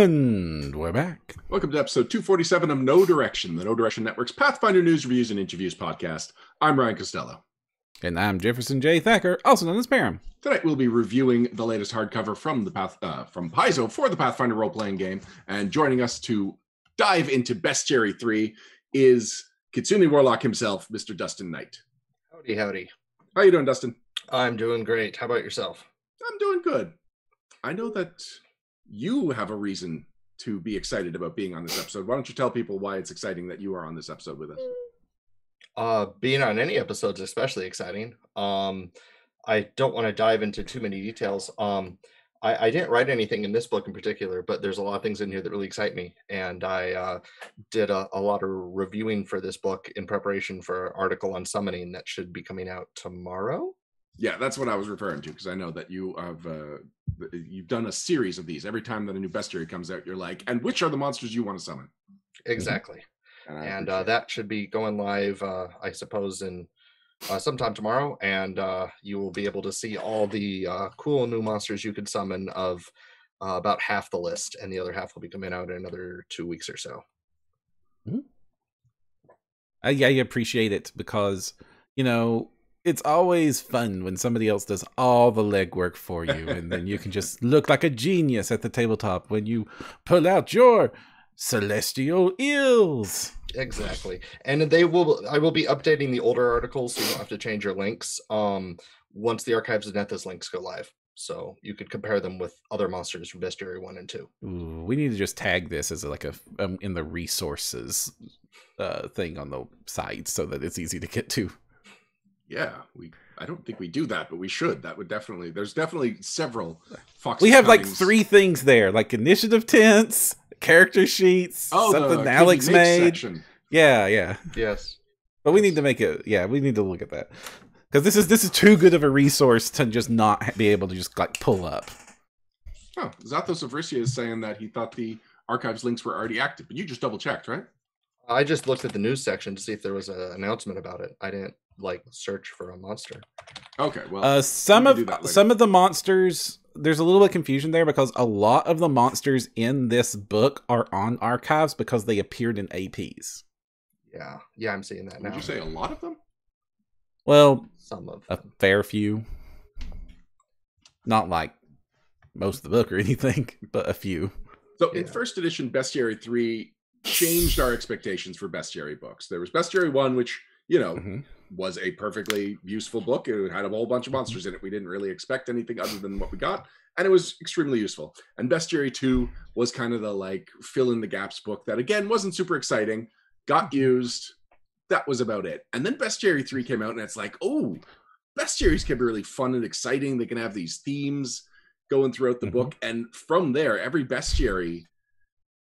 And we're back. Welcome to episode 247 of No Direction, the No Direction Network's Pathfinder news, reviews, and interviews podcast. I'm Ryan Costello. And I'm Jefferson J. Thacker, also known as Perram. Tonight we'll be reviewing the latest hardcover from from Paizo for the Pathfinder role-playing game. And joining us to dive into Bestiary 3 is Kitsune Warlock himself, Mr. Dustin Knight. Howdy, howdy. How you doing, Dustin? I'm doing great. How about yourself? I'm doing good. I know that you have a reason to be excited about being on this episode. Why don't you tell people why it's exciting that you are on this episode with us? Being on any episode is especially exciting. I don't want to dive into too many details. I didn't write anything in this book in particular, but there's a lot of things in here that really excite me. And I did a lot of reviewing for this book in preparation for an article on summoning that should be coming out tomorrow. Yeah, that's what I was referring to, because I know that you have you've done a series of these. Every time that a new bestiary comes out, you're like, and which are the monsters you want to summon? Exactly. And that should be going live, I suppose, in sometime tomorrow. And you will be able to see all the cool new monsters you could summon of about half the list. And the other half will be coming out in another 2 weeks or so. Mm-hmm. I appreciate it because, you know, it's always fun when somebody else does all the legwork for you, and then you can just look like a genius at the tabletop when you pull out your celestial ills. Exactly. And I will be updating the older articles so you don't have to change your links once the Archives of Nethys links go live. So you could compare them with other monsters from Bestiary 1 and 2. Ooh, we need to just tag this as like a in the resources thing on the site so that it's easy to get to. Yeah, I don't think we do that, but we should. That would definitely, there's definitely several Fox. We have like 3 things there, like initiative tents, character sheets, something Alex made. Section. Yeah. Yes. But we need to make it, we need to look at that. Because this is too good of a resource to just not be able to just like pull up. Oh, Zathos of Rissia is saying that he thought the archives links were already active, but you just double checked, right? I just looked at the news section to see if there was an announcement about it. I didn't search for a monster. Okay, well, some of the monsters, there's a little bit of confusion there because a lot of the monsters in this book are on archives because they appeared in APs. Yeah, I'm seeing that now. Did you say a lot of them? Well, some of them. A fair few. Not like most of the book or anything, but a few. So in first edition, Bestiary 3 changed our expectations for Bestiary books. There was Bestiary 1, which, you know, was a perfectly useful book. It had a whole bunch of monsters in it. We didn't really expect anything other than what we got, and it was extremely useful. And Bestiary 2 was kind of the like fill in the gaps book that again wasn't super exciting, got used. That was about it. And then Bestiary 3 came out, and it's like, oh, Bestiaries can be really fun and exciting. They can have these themes going throughout the book, and from there, every Bestiary,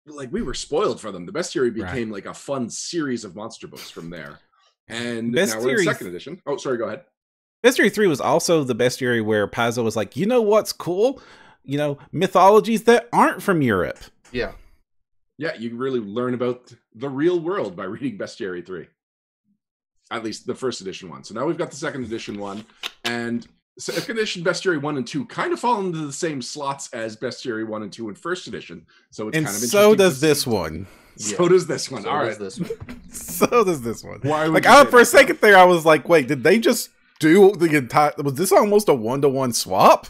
like we were spoiled for them. The Bestiary became like a fun series of monster books from there. And now we're in second edition. Oh, sorry, go ahead. Bestiary 3 was also the Bestiary where Paizo was like, you know what's cool? You know, mythologies that aren't from Europe. Yeah. Yeah, you really learn about the real world by reading Bestiary 3. At least the first edition one. So now we've got the second edition one. And second edition Bestiary 1 and 2 kind of fall into the same slots as Bestiary 1 and 2 in first edition. So it's kind of interesting. So does this one. So does this one. All right. So does this one. Why would like for a second there, I was like, wait, did they just do the entire? Was this almost a 1-to-1 swap?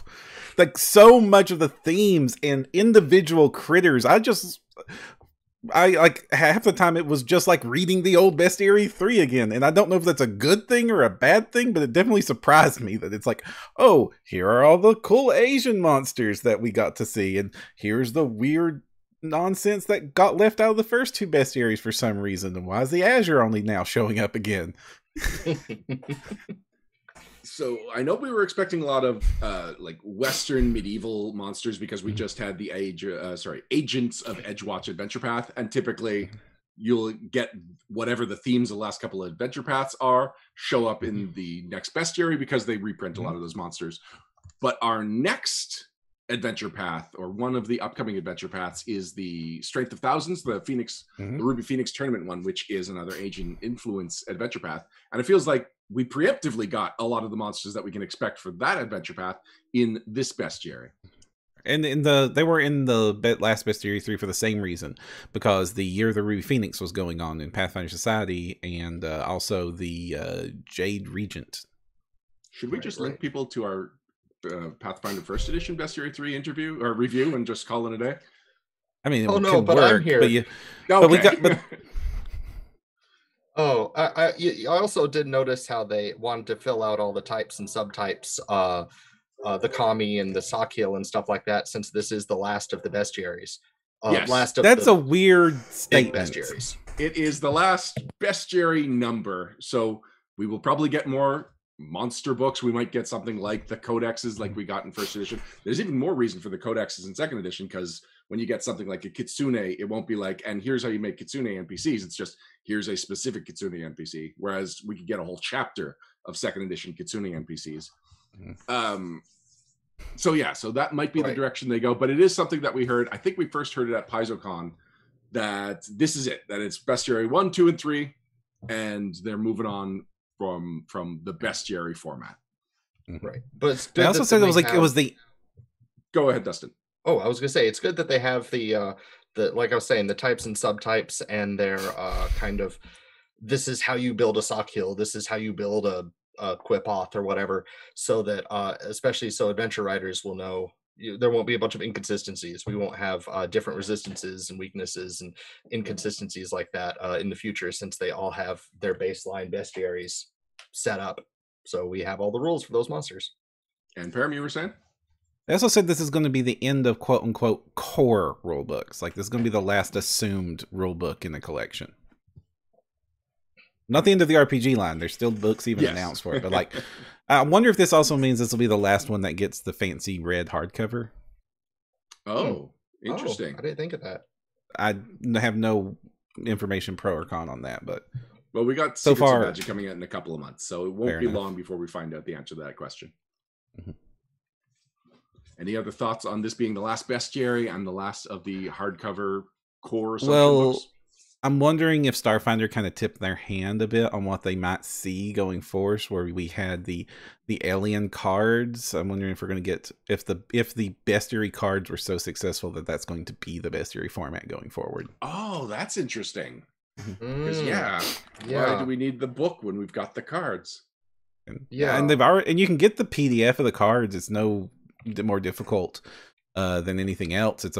Like so much of the themes and individual critters, I like half the time it was just like reading the old Bestiary 3 again. And I don't know if that's a good thing or a bad thing, but it definitely surprised me that it's like, oh, here are all the cool Asian monsters that we got to see. And here's the weird nonsense that got left out of the first 2 Bestiaries for some reason. And why is the Azure only now showing up again? So I know we were expecting a lot of like Western medieval monsters because we just had the Agents of Edgewatch Adventure Path, and typically you'll get whatever the themes of the last couple of Adventure Paths are show up in the next Bestiary because they reprint a lot of those monsters. But our next adventure path, or one of the upcoming adventure paths, is the Strength of Thousands, the Phoenix, the Ruby Phoenix tournament one, which is another Asian influence adventure path. And it feels like we preemptively got a lot of the monsters that we can expect for that adventure path in this Bestiary. And they were in the last Bestiary 3 for the same reason, because the Year of the Ruby Phoenix was going on in Pathfinder Society, and also the Jade Regent. Should we just link people to our Pathfinder First Edition Bestiary 3 interview or review and just call it a day? I mean, but I'm here. But we got. I also did notice how they wanted to fill out all the types and subtypes, the Kami and the Sakiel and stuff like that, since this is the last of the bestiaries. Yes. That's a weird statement. Bestiaries. It is the last bestiary number, so we will probably get more monster books. We might get something like the codexes like we got in first edition. There's even more reason for the codexes in second edition, because when you get something like a Kitsune, it won't be like, and here's how you make Kitsune NPCs. It's just, here's a specific Kitsune NPC. Whereas we could get a whole chapter of second edition Kitsune NPCs. So that might be the direction they go. But it is something that we heard. I think we first heard it at Piezocon, that this is it. That it's Bestiary 1, 2, and 3. And they're moving on from the Bestiary format. Right. But I also said it was the... Go ahead, Dustin. Oh, I was gonna say, it's good that they have the like I was saying, the types and subtypes, and their kind of, this is how you build a Sakiel, this is how you build a Quipoth or whatever, so that especially so adventure writers will know there won't be a bunch of inconsistencies. We won't have different resistances and weaknesses and inconsistencies like that in the future, since they all have their baseline bestiaries set up. So we have all the rules for those monsters. And Perram, you were saying? They also said this is going to be the end of quote-unquote core rulebooks. Like, this is going to be the last assumed rulebook in the collection. Not the end of the RPG line. There's still books even announced for it. But, like, I wonder if this also means this will be the last one that gets the fancy red hardcover. Oh, interesting. I didn't think of that. I have no information pro or con on that, but... Well, we got so far Magic coming out in a couple of months, so it won't be long before we find out the answer to that question. Mm-hmm. Any other thoughts on this being the last bestiary and the last of the hardcover core? Books? I'm wondering if Starfinder kind of tipped their hand a bit on what they might see going forward, where we had the alien cards. I'm wondering if we're going to get, if the bestiary cards were so successful that that's going to be the bestiary format going forward. Oh, that's interesting. Because why do we need the book when we've got the cards? And they've already, and you can get the PDF of the cards. It's no more difficult than anything else. It's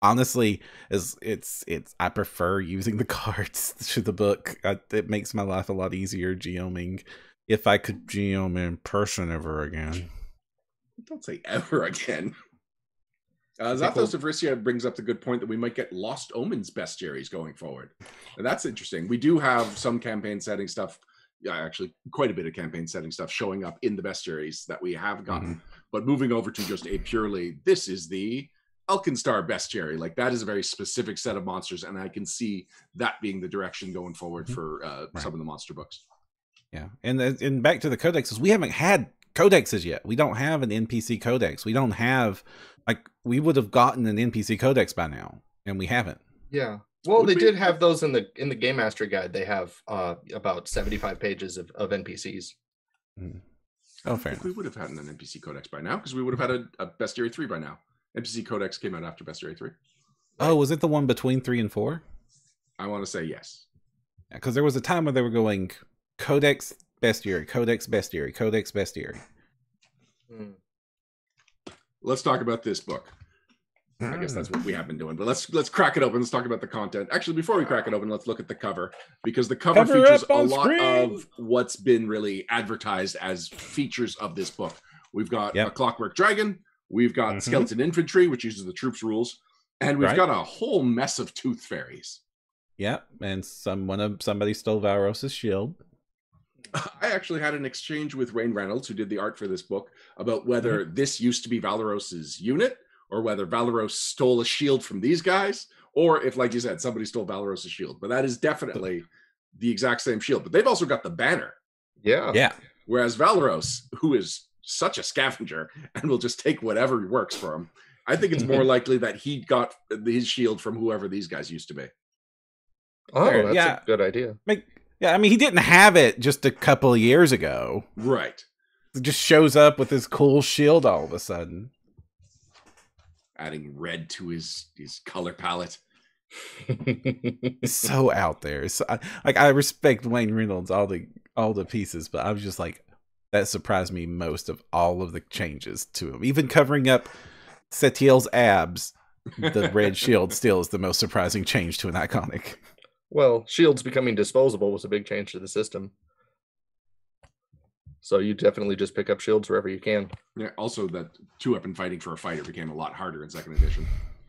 honestly, I prefer using the cards to the book. It makes my life a lot easier GMing. If I could GM in person ever again. Don't say ever again. Zathos of Rissia brings up the good point that we might get Lost Omens bestiaries going forward. And that's interesting. We do have some campaign setting stuff, actually quite a bit of campaign setting stuff showing up in the bestiaries that we have gotten. But moving over to just a purely, this is the Alkenstar bestiary. Like, that is a very specific set of monsters, and I can see that being the direction going forward for some of the monster books. Yeah, and back to the codexes, we haven't had codexes yet. We don't have an NPC codex. We don't have, like, we would have gotten an NPC codex by now, and we haven't. Yeah. Well, they did have those in the Game Master Guide. They have about 75 pages of NPCs. Oh, fair enough. We would have had an NPC codex by now, because we would have had a Bestiary 3 by now. NPC codex came out after Bestiary 3. Oh, was it the one between 3 and 4? I want to say yes. Yeah, because there was a time where they were going Codex Bestiary, Codex Bestiary, Codex Bestiary. Let's talk about this book. I guess that's what we have been doing. But let's crack it open. Let's talk about the content. Actually, before we crack it open, let's look at the cover, because the cover features a lot of what's been really advertised as features of this book. We've got a Clockwork Dragon. We've got Skeleton Infantry, which uses the troops rules, and we've got a whole mess of Tooth Fairies. Yep, and somebody stole Valros's shield. I actually had an exchange with Rain Reynolds, who did the art for this book, about whether this used to be Valros's unit, or whether Valros stole a shield from these guys, or if, like you said, somebody stole Valros's shield. But that is definitely the exact same shield. But they've also got the banner. Yeah. Whereas Valros, who is such a scavenger and will just take whatever works for him, I think it's more likely that he got his shield from whoever these guys used to be. Oh, that's a good idea. I mean, he didn't have it just a couple of years ago. Right. He just shows up with his cool shield all of a sudden. adding red to his color palette. So out there. So, I respect Wayne Reynolds all the pieces, but I was just like, that surprised me most of all of the changes to him. Even covering up Setiel's abs, the red shield still is the most surprising change to an iconic. Well, shields becoming disposable was a big change to the system. So you definitely just pick up shields wherever you can. Yeah. Also, that 2-weapon fighting for a fighter became a lot harder in 2nd edition.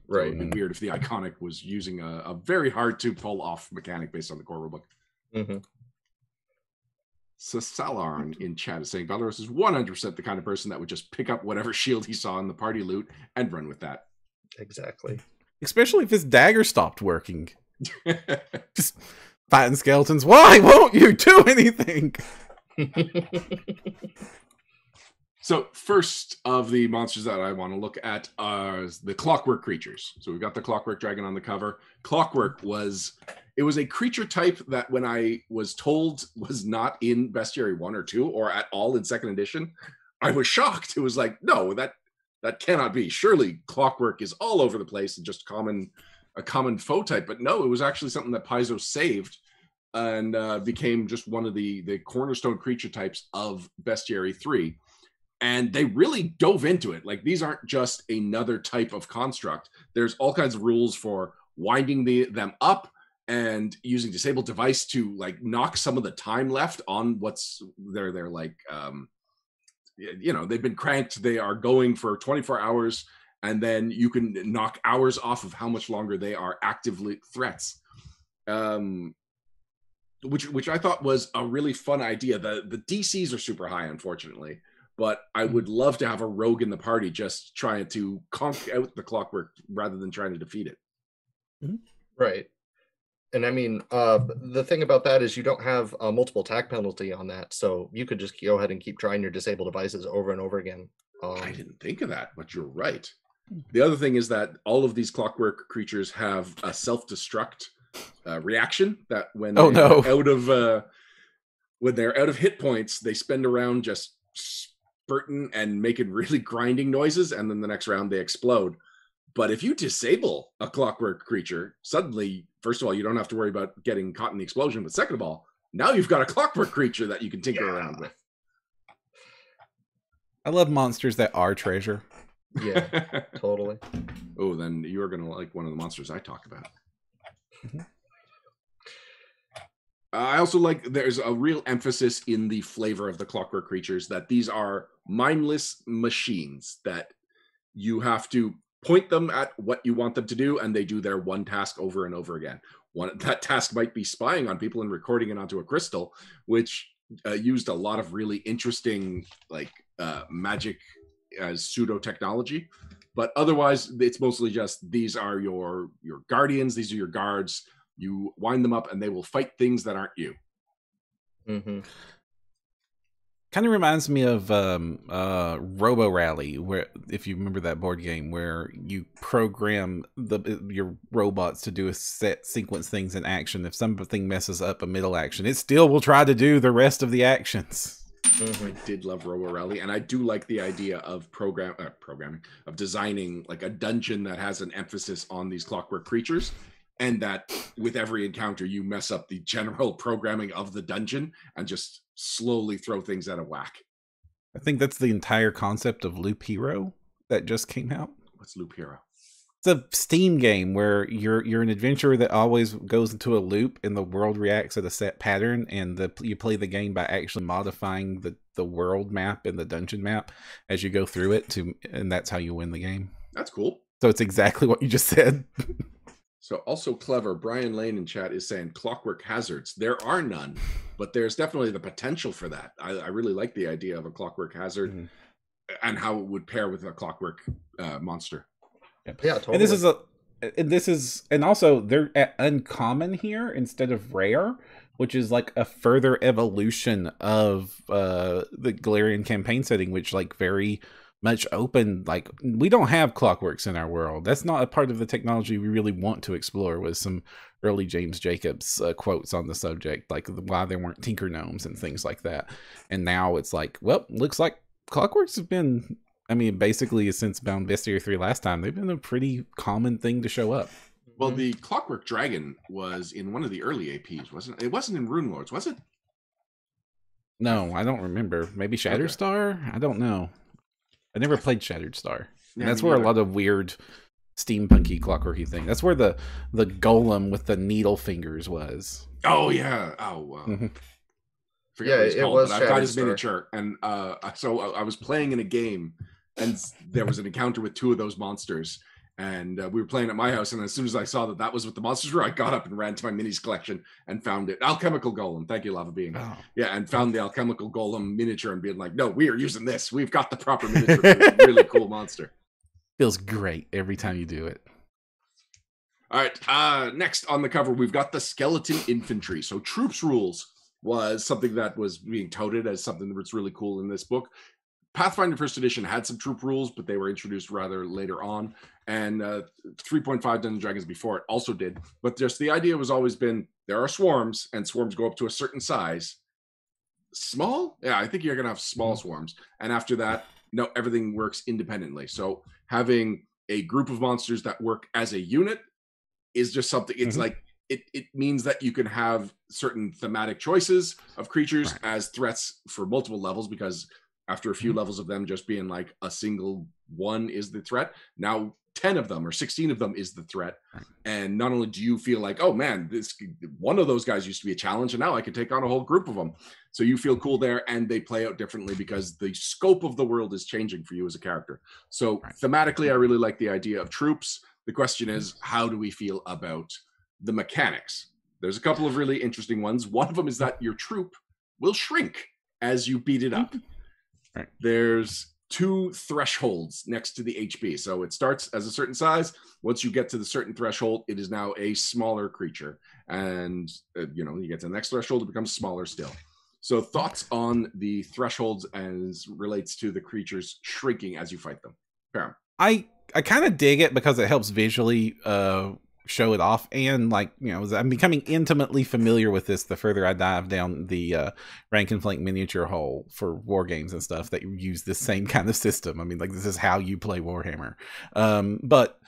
Right. So it'd be weird if the iconic was using a very hard to pull off mechanic based on the core rulebook. Mm-hmm. So Salarn in chat is saying Valeros is 100% the kind of person that would just pick up whatever shield he saw in the party loot and run with that. Exactly. Especially if his dagger stopped working. Just fighting skeletons. Why won't you do anything? So first of the monsters that I want to look at are the Clockwork Creatures. So we've got the Clockwork Dragon on the cover. Clockwork was a creature type that when I was told was not in Bestiary 1 or 2 or at all in 2nd edition, I was shocked. It was like, no, that cannot be. Surely Clockwork is all over the place and just a common foe type. But no, it was actually something that Paizo saved and became just one of the cornerstone creature types of Bestiary 3. And they really dove into it. Like, these aren't just another type of construct. There's all kinds of rules for winding them up and using disabled device to like knock some of the time left on what's they're like, they've been cranked. They are going for 24 hours, and then you can knock hours off of how much longer they are actively threats. Which I thought was a really fun idea. The DCs are super high, unfortunately. But I would love to have a rogue in the party just trying to conk out the Clockwork rather than trying to defeat it. Right. And I mean, the thing about that is you don't have a multiple attack penalty on that. So you could just go ahead and keep trying your disabled devices over and over again. I didn't think of that, but you're right. The other thing is that all of these Clockwork Creatures have a self-destruct reaction that when when they're out of hit points, they spend a round just spurting and making really grinding noises, and then the next round they explode. But if you disable a Clockwork Creature, suddenly, first of all, you don't have to worry about getting caught in the explosion, but second of all, now you've got a Clockwork Creature that you can tinker around with. I love monsters that are treasure. Yeah, totally. Oh, then you're going to like one of the monsters I talk about. I also like there's a real emphasis in the flavor of the Clockwork Creatures that these are mindless machines that you have to point them at what you want them to do, and they do their one task over and over again. That task might be spying on people and recording it onto a crystal, which used a lot of really interesting magic as pseudo technology. But otherwise, it's mostly just these are your guardians, these are your guards. You wind them up and they will fight things that aren't you. Mm-hmm. Kind of reminds me of Robo Rally, where, if you remember that board game, where you program your robots to do a set sequence things in action. If something messes up a middle action, it still will try to do the rest of the actions. I did love Robo Rally, and I do like the idea of programming, of designing like a dungeon that has an emphasis on these Clockwork Creatures. And that with every encounter, you mess up the general programming of the dungeon and just slowly throw things out of whack. I think that's the entire concept of Loop Hero that just came out. What's Loop Hero? It's a Steam game where you're an adventurer that always goes into a loop and the world reacts at a set pattern, and you play the game by actually modifying the world map and the dungeon map as you go through it, and that's how you win the game. That's cool. So it's exactly what you just said. So also clever, Brian Lane in chat is saying Clockwork Hazards. There are none, but there's definitely the potential for that. I really like the idea of a Clockwork Hazard and how it would pair with a Clockwork monster. Yeah, totally. And also they're at uncommon here instead of rare, which is like a further evolution of the Galarian campaign setting, which like very much open. Like, we don't have clockworks in our world. That's not a part of the technology we really want to explore, with some early James Jacobs quotes on the subject, like why there weren't tinker gnomes and things like that. And now it's like, well, looks like clockworks have been I mean, basically, since Bound Bestiary 3 last time, they've been a pretty common thing to show up. Well, the Clockwork Dragon was in one of the early APs, wasn't it? It wasn't in Rune Lords, was it? No, I don't remember. Maybe Shattered Star? I don't know. I never played Shattered Star. Yeah, and that's where a lot of weird steampunky clockworky thing. That's where the golem with the needle fingers was. Oh yeah. Oh yeah, it was. I've got his miniature, and so I was playing in a game, and there was an encounter with two of those monsters, and we were playing at my house. And as soon as I saw that was what the monsters were, I got up and ran to my minis collection and found it. Alchemical Golem. Thank you, Lava Being. Oh. Yeah, and found the Alchemical Golem miniature and being like, no, we are using this. We've got the proper miniature for this really cool monster. Feels great every time you do it. All right, next on the cover, we've got the Skeleton Infantry. So Troops Rules was something that was being touted as something that's really cool in this book. Pathfinder First Edition had some troop rules, but they were introduced rather later on. And 3.5 Dungeons and Dragons before it also did. But just the idea was always been, there are swarms, and swarms go up to a certain size. Small? Yeah, I think you're going to have small swarms. And after that, no, everything works independently. So having a group of monsters that work as a unit is just something, it's like, it means that you can have certain thematic choices of creatures as threats for multiple levels, because after a few levels of them just being like a single one is the threat, now 10 of them or 16 of them is the threat. And not only do you feel like, oh man, this one of those guys used to be a challenge, and now I can take on a whole group of them. So you feel cool there, and they play out differently because the scope of the world is changing for you as a character. So thematically, I really like the idea of troops. The question is, how do we feel about the mechanics? There's a couple of really interesting ones. One of them is that your troop will shrink as you beat it up. There's 2 thresholds next to the HP. So it starts as a certain size. Once you get to the certain threshold, it is now a smaller creature. And, you get to the next threshold, it becomes smaller still. So thoughts on the thresholds as relates to the creatures shrinking as you fight them? Perram. I kind of dig it because it helps visually show it off, and I'm becoming intimately familiar with this the further I dive down the rank and flank miniature hole for war games and stuff that use this same kind of system. I mean, like, this is how you play Warhammer. But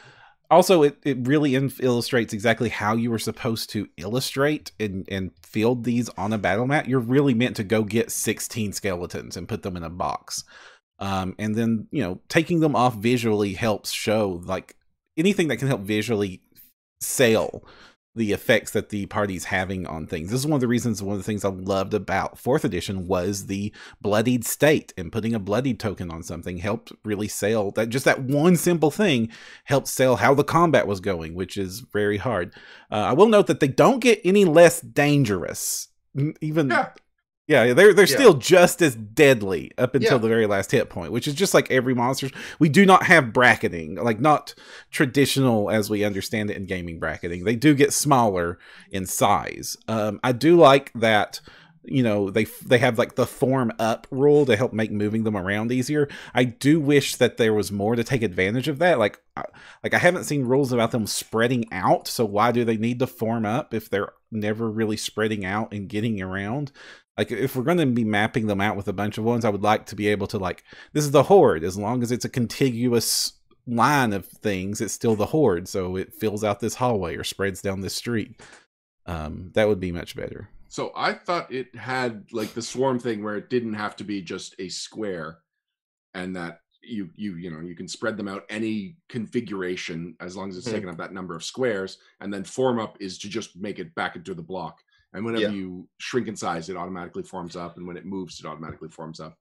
also it really illustrates exactly how you were supposed to illustrate and field these on a battle mat. You're really meant to go get 16 skeletons and put them in a box. And then, taking them off visually helps show, like, anything that can help visually sell the effects that the party's having on things. This is one of the things I loved about 4th edition was the bloodied state, and putting a bloodied token on something helped really sell that. Just that one simple thing helped sell how the combat was going, which is very hard. I will note that they don't get any less dangerous. Even yeah, they're still just as deadly up until the very last hit point, which is just like every monster. We do not have bracketing, like not traditional as we understand it in gaming bracketing. They do get smaller in size. I do like that, they have like the form up rule to help make moving them around easier. I do wish that there was more to take advantage of that. Like I haven't seen rules about them spreading out. So why do they need to form up if they're never really spreading out and getting around? Like, if we're going to be mapping them out with a bunch of ones, I would like to be able to, like, this is the horde. As long as it's a contiguous line of things, it's still the horde. So it fills out this hallway or spreads down this street. That would be much better. So I thought it had, like, the swarm thing where it didn't have to be just a square, and that you can spread them out any configuration as long as it's taking up that number of squares, and then form up is to just make it back into the block. And whenever you shrink in size, it automatically forms up. And when it moves, it automatically forms up.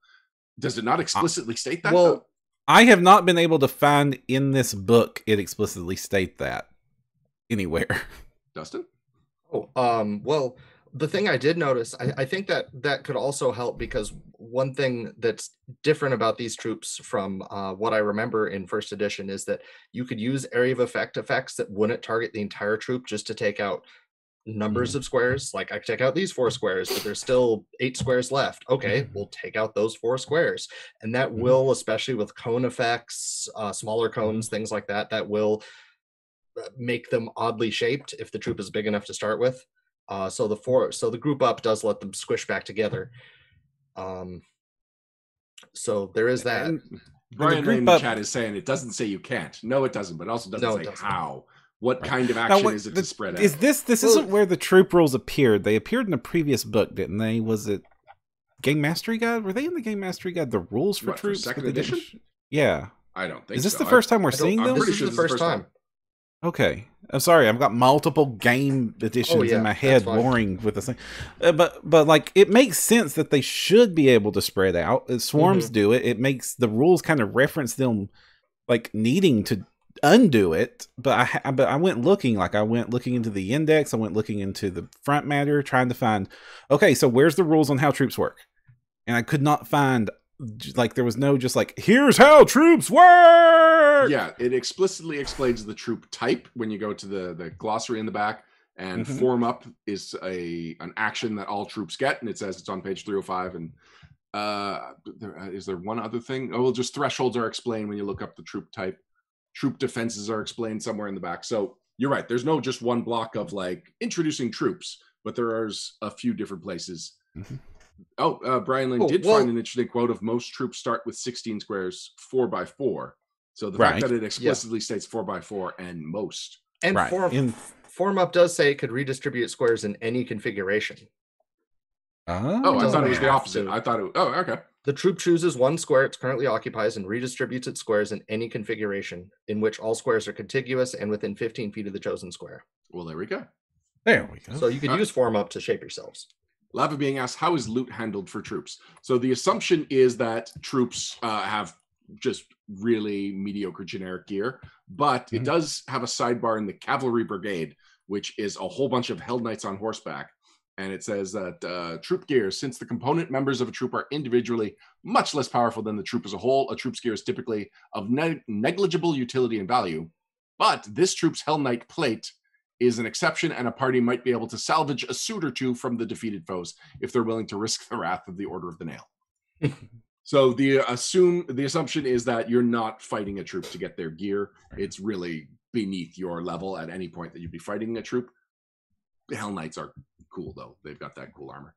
Does it not explicitly state that? Well, I have not been able to find in this book it explicitly state that anywhere. Dustin? Well, the thing I did notice, I think that could also help, because one thing that's different about these troops from what I remember in 1st edition is that you could use area of effect effects that wouldn't target the entire troop, just to take out numbers of squares. Like, I take out these 4 squares, but there's still 8 squares left. Okay, we'll take out those 4 squares. And that will, especially with cone effects, smaller cones, things like that, that will make them oddly shaped if the troop is big enough to start with. So the group up does let them squish back together. So there is that. Brian Lane in the chat is saying it doesn't say you can't. No, it doesn't, but it also doesn't say how. What kind of action is it to spread out? Is this isn't where the troop rules appeared. They appeared in a previous book, didn't they? Was it Game Mastery Guide? Were they in the Game Mastery Guide, the rules for troops? For 2nd edition? Yeah. I don't think Is this the first time we're seeing them? I'm pretty sure this is the first time. Okay. I'm sorry. I've got multiple game editions in my head warring with this thing. But like, it makes sense that they should be able to spread out. Swarms do it. It makes the rules kind of reference them like needing to undo it. But I went looking into the index. I went looking into the front matter, trying to find, okay, so where's the rules on how troops work? And I could not find, like, there was no just like, here's how troops work. Yeah, it explicitly explains the troop type when you go to the glossary in the back, and form up is an action that all troops get, and it says it's on page 305. And is there one other thing? Oh, well, just thresholds are explained when you look up the troop type. Troop defenses are explained somewhere in the back. So you're right. There's no just one block of like introducing troops, but there's a few different places. Brian Lane did find an interesting quote of most troops start with 16 squares 4x4. So the fact that it explicitly states 4x4 and most. And form up does say it could redistribute squares in any configuration. I thought it was the opposite. I thought okay. The troop chooses one square it currently occupies and redistributes its squares in any configuration in which all squares are contiguous and within 15 feet of the chosen square. Well, there we go. So you could use form up to shape yourselves. Lava being asked, how is loot handled for troops? So the assumption is that troops have just really mediocre generic gear, but it does have a sidebar in the cavalry brigade, which is a whole bunch of Hell Knights on horseback. And it says that troop gear, since the component members of a troop are individually much less powerful than the troop as a whole, a troop's gear is typically of negligible utility and value. But this troop's Hell Knight plate is an exception, and a party might be able to salvage a suit or two from the defeated foes if they're willing to risk the wrath of the Order of the Nail. So the assumption is that you're not fighting a troop to get their gear. It's really beneath your level at any point that you'd be fighting a troop. The Hell Knights are cool, though. They've got that cool armor.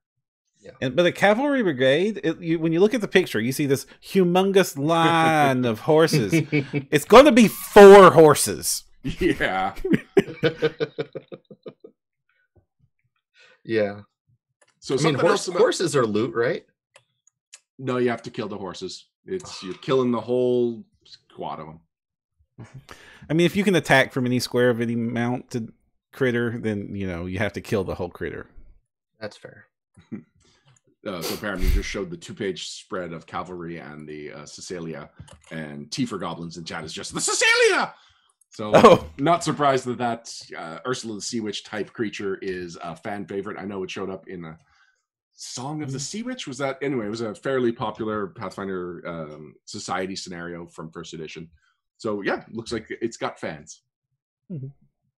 Yeah. But the cavalry brigade, when you look at the picture, you see this humongous line of horses. It's going to be 4 horses. Yeah. Yeah. So horses are loot, right? No, you have to kill the horses. You're killing the whole squad of them. I mean, if you can attack from any square of any mounted critter, then you have to kill the whole critter. That's fair. So apparently you just showed the 2-page spread of cavalry and the Cecilia, and T for goblins in chat is just the Cecilia. So not surprised that Ursula the Sea Witch type creature is a fan favorite. I know it showed up in a Song of the Sea Witch. Was that anyway? It was a fairly popular Pathfinder society scenario from 1st edition. So yeah, looks like it's got fans.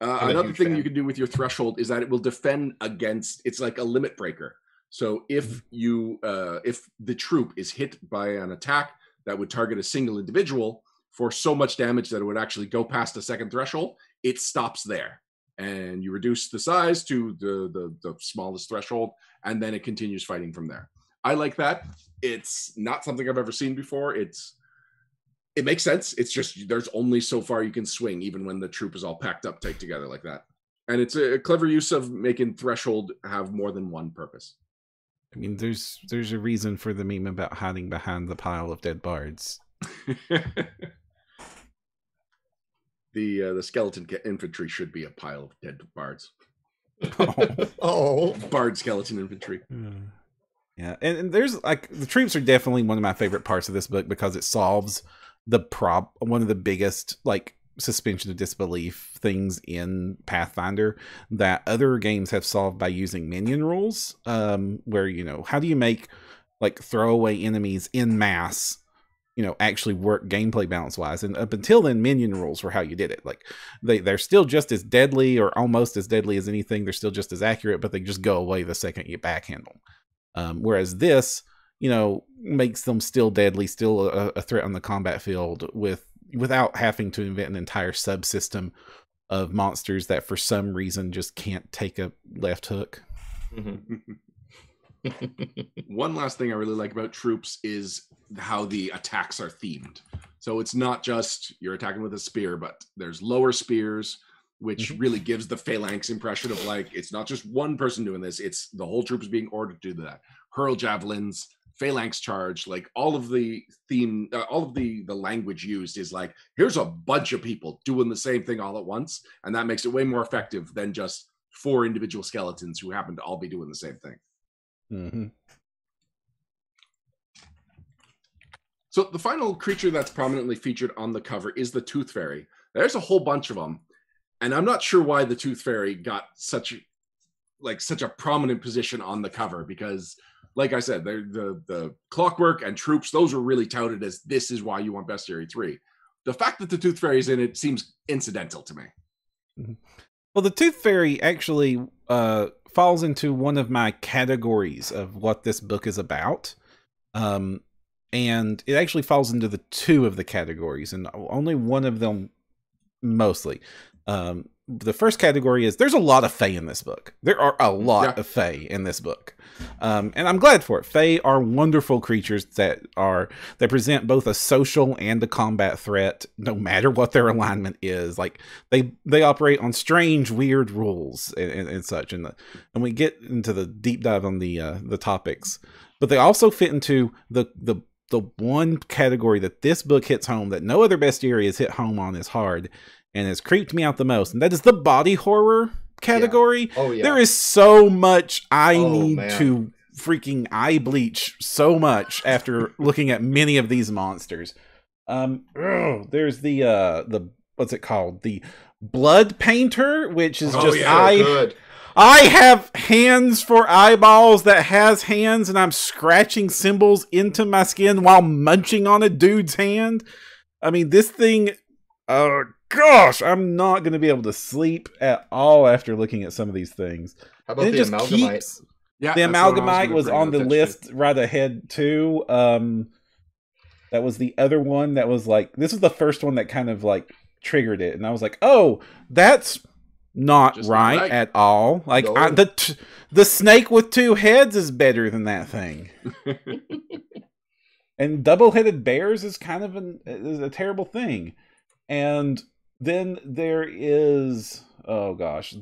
Another thing you can do with your threshold is that it will defend against. It's like a limit breaker. So if if the troop is hit by an attack that would target a single individual for so much damage that it would actually go past a second threshold, it stops there, and you reduce the size to the smallest threshold, and then it continues fighting from there. I like that. It's not something I've ever seen before. It makes sense. It's just there's only so far you can swing, even when the troop is all packed up tight together like that. And it's a clever use of making threshold have more than one purpose. I mean, there's a reason for the meme about hiding behind the pile of dead bards. The skeleton infantry should be a pile of dead bards. Bard skeleton infantry. Yeah, and there's like the troops are definitely one of my favorite parts of this book because it solves one of the biggest like suspension of disbelief things in Pathfinder that other games have solved by using minion rules, where how do you make like throwaway enemies in mass actually work gameplay balance wise. And up until then, minion rules were how you did it. Like they're still just as deadly or almost as deadly as anything. They're still just as accurate, but they just go away the second you backhand them. Whereas this, makes them still deadly, still a threat on the combat field without having to invent an entire subsystem of monsters that for some reason just can't take a left hook. One last thing I really like about troops is how the attacks are themed. So it's not just you're attacking with a spear, but there's lower spears, which really gives the phalanx impression of like, it's not just one person doing this, it's the whole troop is being ordered to do that. Hurl javelins, phalanx charge, like all of the theme, all of the language used is like, here's a bunch of people doing the same thing all at once. And that makes it way more effective than just 4 individual skeletons who happen to all be doing the same thing. Mm-hmm. So the final creature that's prominently featured on the cover is the Tooth Fairy. There's a whole bunch of them, and I'm not sure why the Tooth Fairy got such a prominent position on the cover, because, like I said, the Clockwork and Troops, those are really touted as this is why you want Bestiary 3. The fact that the Tooth Fairy is in it seems incidental to me. Mm-hmm. Well, the Tooth Fairy actually falls into one of my categories of what this book is about. And it actually falls into the 2 of the categories, and only one of them mostly. The first category is there's a lot of Fae in this book. There are a lot of Fae in this book. And I'm glad for it. Fae are wonderful creatures that present both a social and a combat threat, no matter what their alignment is. Like they operate on strange, weird rules and such. And we get into the deep dive on the topics. But they also fit into the one category that this book hits home that no other bestiary has hit home on as hard and has creeped me out the most, and that is the body horror category. Yeah. Oh, yeah. There is so much I need to freaking eye bleach so much after looking at many of these monsters. There's the what's it called? The Blood Painter, which is good. I have hands for eyeballs that has hands, and I'm scratching symbols into my skin while munching on a dude's hand. I mean, this thing, oh gosh, I'm not going to be able to sleep at all after looking at some of these things. How about the Amalgamite? Yeah, the Amalgamite was on the list right ahead too. That was the other one that was like, this is the first one that kind of like triggered it, and I was like, oh, that's not right at all. Like no. The snake with 2 heads is better than that thing. And double-headed bears is kind of a terrible thing. And then there is, oh gosh,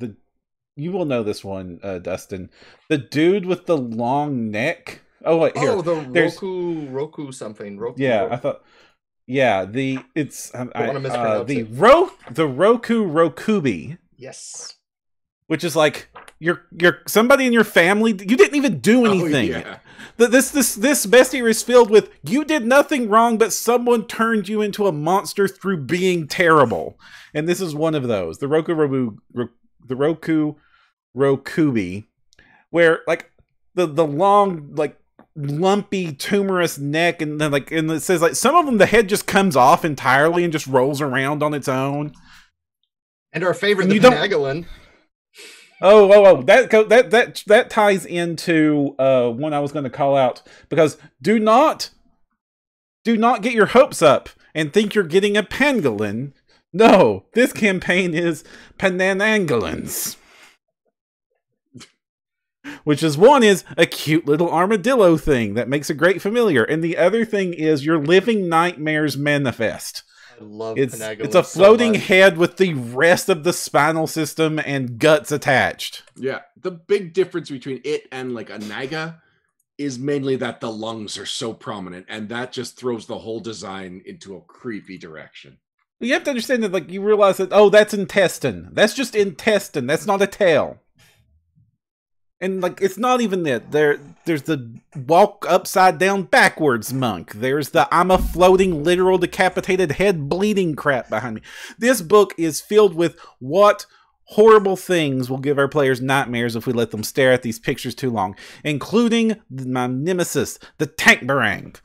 you will know this one, Dustin. The dude with the long neck. Oh wait, here. Oh, the Roku something. Yeah, I thought. Yeah, the Roku Rokubi. Yes. Which is like you're somebody in your family. You didn't even do anything. Oh, yeah. This bestiary is filled with you did nothing wrong, but someone turned you into a monster through being terrible. And this is one of those. The Roku Rokubi, where like the long like lumpy tumorous neck, and then like and it says like some of them the head just comes off entirely and just rolls around on its own. And our favorite, the Panagalin. That ties into one I was going to call out, because do not get your hopes up and think you're getting a pangolin. No, this campaign is Pananangolins. Which is one is a cute little armadillo thing that makes a great familiar, and the other thing is your living nightmares manifest. I love it's a floating head with the rest of the spinal system and guts attached. Yeah, the big difference between it and like a Naga is mainly that the lungs are so prominent, and that just throws the whole design into a creepy direction. You have to understand that, like, you realize that, oh, that's intestine. That's just intestine. That's not a tail. And, like, it's not even that. There's the walk upside down backwards monk. There's the I'm a floating literal decapitated head bleeding crap behind me. This book is filled with what horrible things will give our players nightmares if we let them stare at these pictures too long, including my nemesis, the Tank Barang.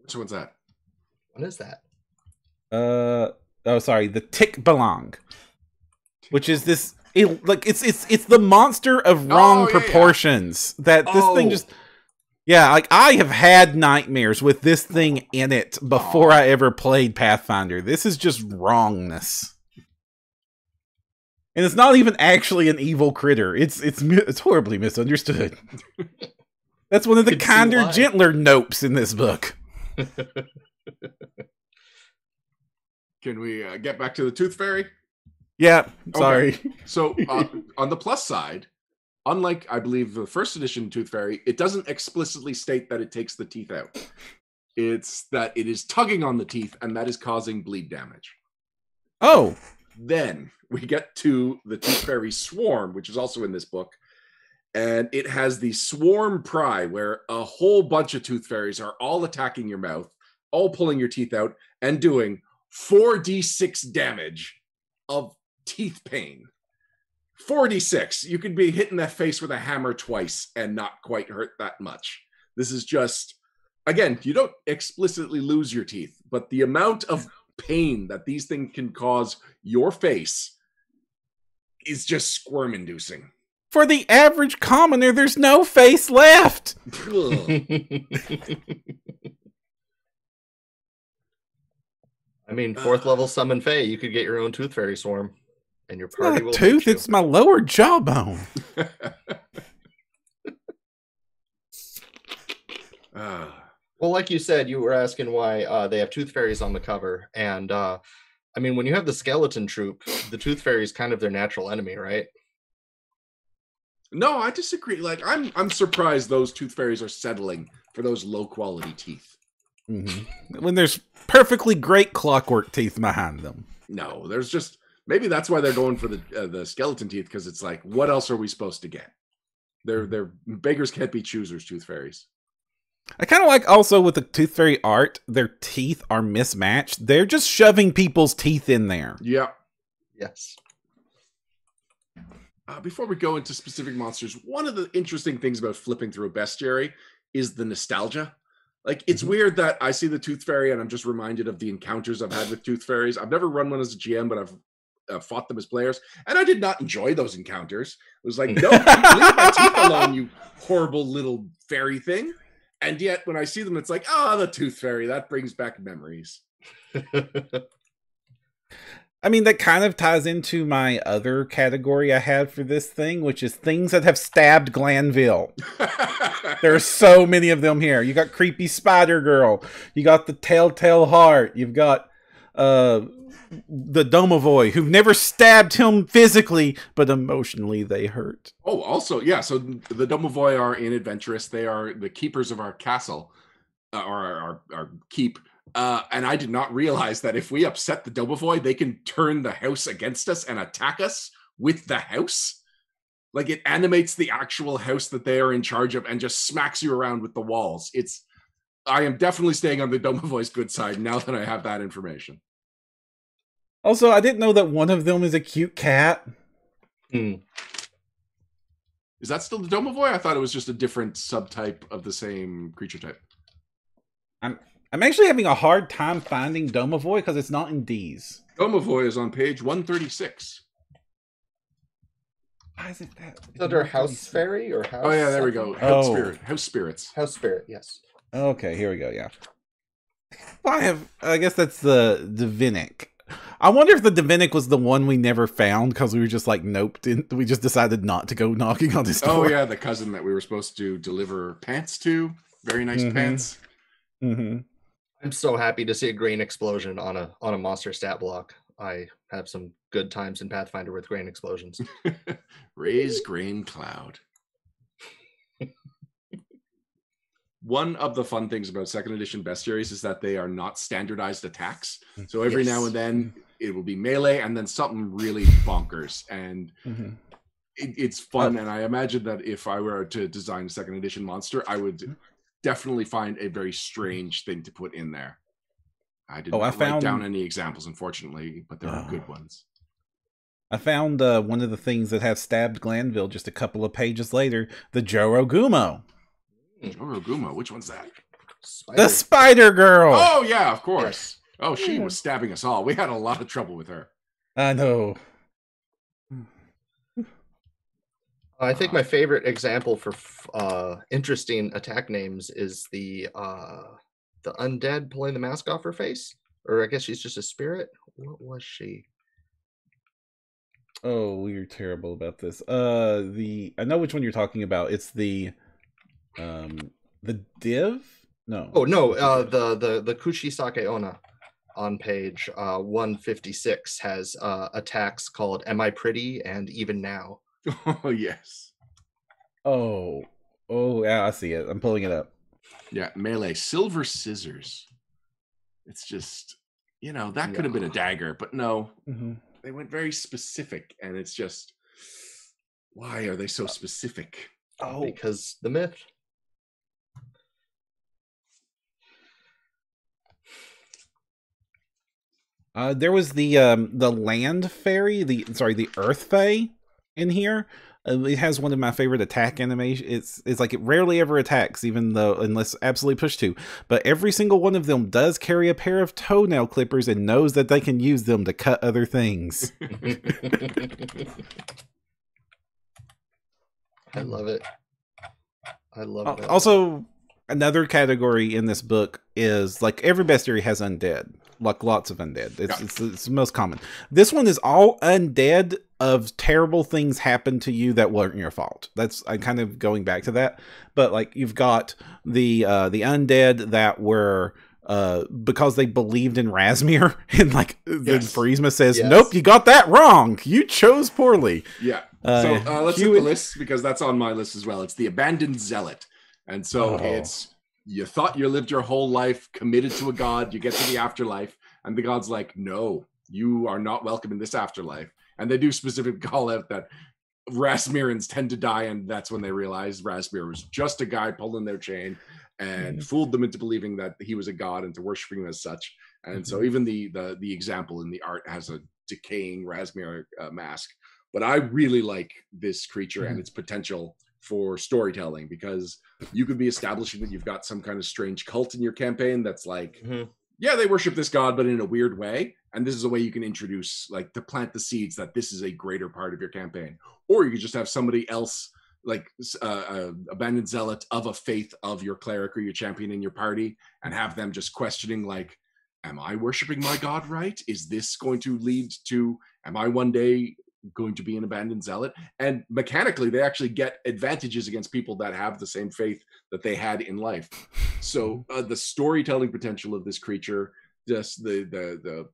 Which one's that? What is that? The Tick Belong, which is this. It's the monster of wrong proportions that this thing just. Yeah, like I have had nightmares with this thing in it before I ever played Pathfinder. This is just wrongness. And it's not even actually an evil critter. It's horribly misunderstood. That's one of the Could see kinder, why. gentler nopes in this book. Can we get back to the Tooth Fairy? Yeah, sorry. Okay. So on the plus side, unlike, I believe, the first edition Tooth Fairy, it doesn't explicitly state that it takes the teeth out. It's that it is tugging on the teeth, and that is causing bleed damage. Oh. Then we get to the Tooth Fairy Swarm, which is also in this book. And it has the Swarm Pry, where a whole bunch of Tooth Fairies are all attacking your mouth, all pulling your teeth out, and doing 4d6 damage of teeth pain. 4d6. You could be hitting that face with a hammer twice and not quite hurt that much. This is just, again, you don't explicitly lose your teeth, but the amount of pain that these things can cause your face is just squirm-inducing. For the average commoner, there's no face left. I mean, 4th level summon Fae, you could get your own Tooth Fairy Swarm, and your It's party not will a tooth, hate you. it's my lower jawbone. Well, like you said, you were asking why they have Tooth Fairies on the cover, and I mean, when you have the skeleton troop, the Tooth Fairy is kind of their natural enemy, right? No, I disagree. Like, I'm surprised those Tooth Fairies are settling for those low quality teeth. Mm-hmm. When there's perfectly great clockwork teeth behind them. No, there's just, maybe that's why they're going for the skeleton teeth, because it's like, what else are we supposed to get? They're beggars can't be choosers, Tooth Fairies. I kind of like also with the Tooth Fairy art, their teeth are mismatched. They're just shoving people's teeth in there. Yeah. Yes. Before we go into specific monsters, one of the interesting things about flipping through a bestiary is the nostalgia. Like, it's weird that I see the Tooth Fairy and I'm just reminded of the encounters I've had with Tooth Fairies. I've never run one as a GM, but I've fought them as players, and I did not enjoy those encounters. It was like, no, leave my teeth alone, you horrible little fairy thing. And yet, when I see them, it's like, the Tooth Fairy. That brings back memories. I mean, that kind of ties into my other category I had for this thing, which is things that have stabbed Glanville. There are so many of them here. You got Creepy Spider Girl. You got the Telltale Heart. You've got the Domovoy, who've never stabbed him physically, but emotionally they hurt. Oh, also, yeah, so the Domovoy are in Adventurous. They are the keepers of our castle, or our keep. And I did not realize that if we upset the Domovoy, they can turn the house against us and attack us with the house. Like, it animates the actual house that they are in charge of and just smacks you around with the walls. I am definitely staying on the Domovoy's good side now that I have that information. Also, I didn't know that one of them is a cute cat. Is that still the Domovoy? I thought it was just a different subtype of the same creature type. I'm actually having a hard time finding Domovoy because it's not in D's. Domovoy is on page 136. Why is it that? Is that our House Fairy or House? Oh yeah, there we go. House spirits. House Spirit, yes. Okay, here we go. Yeah. I guess that's the Divinic. I wonder if the Divinic was the one we never found because we were just like, nope. We just decided not to go knocking on his door. Oh yeah, the cousin that we were supposed to deliver pants to. Very nice pants. Mm-hmm. I'm so happy to see a grain explosion on a monster stat block. I have some good times in Pathfinder with grain explosions. Raise grain cloud. One of the fun things about second edition bestiaries is that they are not standardized attacks. So every now and then it will be melee and then something really bonkers. And it's fun. And I imagine that if I were to design a second edition monster, I would definitely find a very strange thing to put in there. I did not write down any examples, unfortunately, but there are good ones. I found one of the things that have stabbed Glanville just a couple of pages later, the Jorogumo. Jorogumo, which one's that? The Spider Girl. Oh, yeah, of course. Oh, she was stabbing us all. We had a lot of trouble with her. I know. I think my favorite example for interesting attack names is the undead pulling the mask off her face. Or I guess she's just a spirit. What was she? Oh, we're terrible about this. I know which one you're talking about. It's the The div? No. Oh no, the Kushisake Onna on page 156 has attacks called "Am I Pretty?" and "Even Now." Oh yes. Oh yeah, I see it. I'm pulling it up. Yeah, melee silver scissors. It's just, that could have been a dagger, but no, they went very specific, and it's just, why are they so specific? Oh, because the myth. There was the land fairy, the earth fae in here. It has one of my favorite attack animations. It's like it rarely ever attacks, even though unless absolutely pushed to. But every single one of them does carry a pair of toenail clippers and knows that they can use them to cut other things. I love it. I love it. Also, another category in this book is like every bestiary has undead. Like lots of undead. It's the most common. This one is all undead of terrible things happen to you that weren't your fault. I'm kind of going back to that. But like you've got the undead that were because they believed in Razmir, and like then Pharisma says, nope, you got that wrong. You chose poorly. Yeah. So let's hit the list, because that's on my list as well. It's the Abandoned Zealot. And so it's, you thought you lived your whole life committed to a god, you get to the afterlife, and the god's like, no, you are not welcome in this afterlife. And they do specific call out that Razmirans tend to die, and that's when they realize Razmir was just a guy pulling their chain and fooled them into believing that he was a god and to worshiping him as such. And so even the example in the art has a decaying Razmir mask. But I really like this creature and its potential for storytelling, because you could be establishing that you've got some kind of strange cult in your campaign that's like, yeah, they worship this god, but in a weird way. And this is a way you can introduce, like, to plant the seeds that this is a greater part of your campaign. Or you could just have somebody else, like Abandoned Zealot of a faith of your cleric or your champion in your party, and have them just questioning, like, am I worshiping my god right? Is this going to lead to, am I one day going to be an Abandoned Zealot? And mechanically, they actually get advantages against people that have the same faith that they had in life. So the storytelling potential of this creature, just the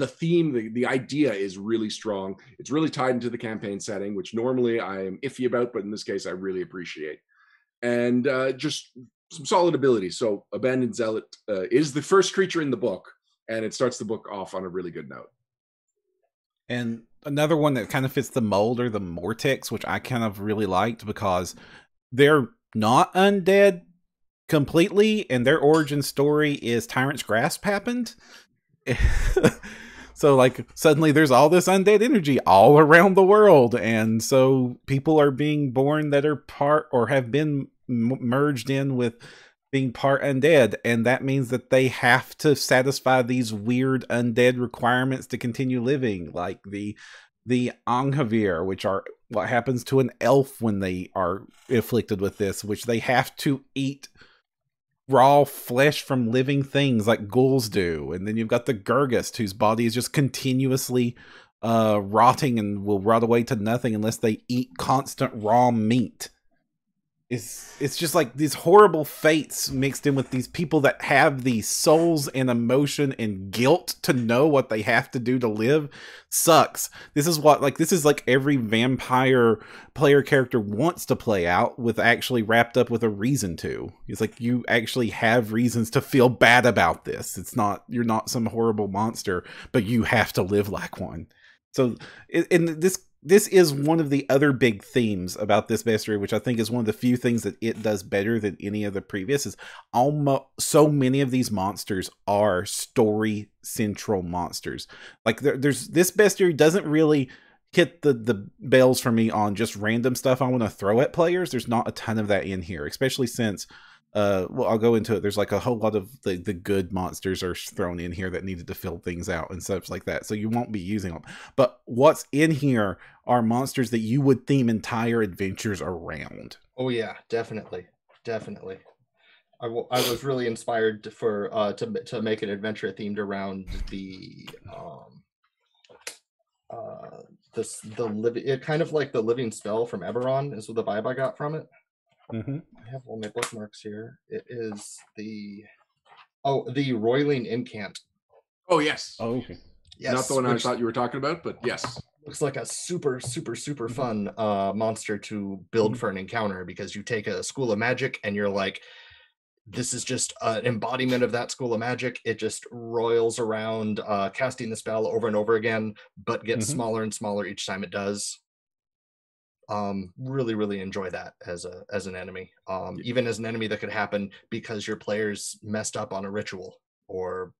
theme, the idea is really strong. It's really tied into the campaign setting, which normally I am iffy about, but in this case I really appreciate. And just some solid ability. So Abandoned Zealot is the first creature in the book, and it starts the book off on a really good note. And another one that kind of fits the mold are the Mortex, which I kind of really liked because they're not undead completely, and their origin story is Tyrant's Grasp happened. So like suddenly there's all this undead energy all around the world, and so people are being born that are part or have been merged in with being part undead, and that means that they have to satisfy these weird undead requirements to continue living, like the Anghavir, which are what happens to an elf when they are afflicted with this, which they have to eat raw flesh from living things like ghouls do. And then you've got the Gurgist, whose body is just continuously rotting and will rot away to nothing unless they eat constant raw meat. It's just like these horrible fates mixed in with these people that have these souls and emotion and guilt to know what they have to do to live. Sucks. This is like every vampire player character wants to play out, with actually wrapped up with a reason to. It's like you actually have reasons to feel bad about this. It's not, you're not some horrible monster, but you have to live like one. So this is one of the other big themes about this bestiary, which I think is one of the few things that it does better than any of the previous, is almost so many of these monsters are story central monsters. Like there's this bestiary doesn't really hit the bells for me on just random stuff I want to throw at players. There's not a ton of that in here, especially since well, I'll go into it. There's like a whole lot of the good monsters are thrown in here that needed to fill things out and stuff like that. So you won't be using them. But what's in here are monsters that you would theme entire adventures around. Oh yeah, definitely. Definitely. I was really inspired to make an adventure themed around the living, kind of like the living spell from Eberron is the vibe I got from it. I have all my bookmarks here. It is the Roiling Incant. Oh, yes. Oh, okay. Yes, not the one I thought you were talking about, but yes. Looks like a super fun monster to build for an encounter, because you take a school of magic and you're like, this is just an embodiment of that school of magic. It just roils around, casting the spell over and over again, but gets smaller and smaller each time it does. Really enjoy that as an enemy. Even as an enemy that could happen because your players messed up on a ritual or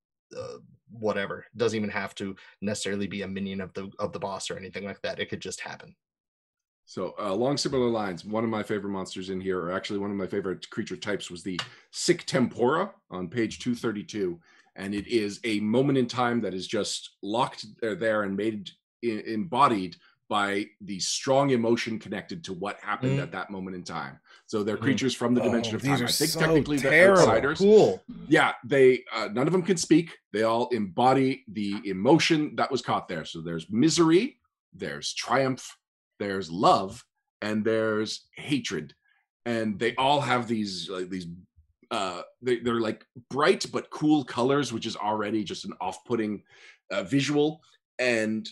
whatever. It doesn't even have to necessarily be a minion of the boss or anything like that. It could just happen. So along similar lines, one of my favorite monsters in here, or actually one of my favorite creature types, was the Sic Tempora on page 232. And it is a moment in time that is just locked there and made embodied by the strong emotion connected to what happened at that moment in time. So they're creatures from the dimension of time. I think technically they're outsiders. Cool. Yeah, they none of them can speak. They all embody the emotion that was caught there. So there's misery, there's triumph, there's love, and there's hatred. And they all have these they're like bright but cool colors, which is already just an off-putting visual. And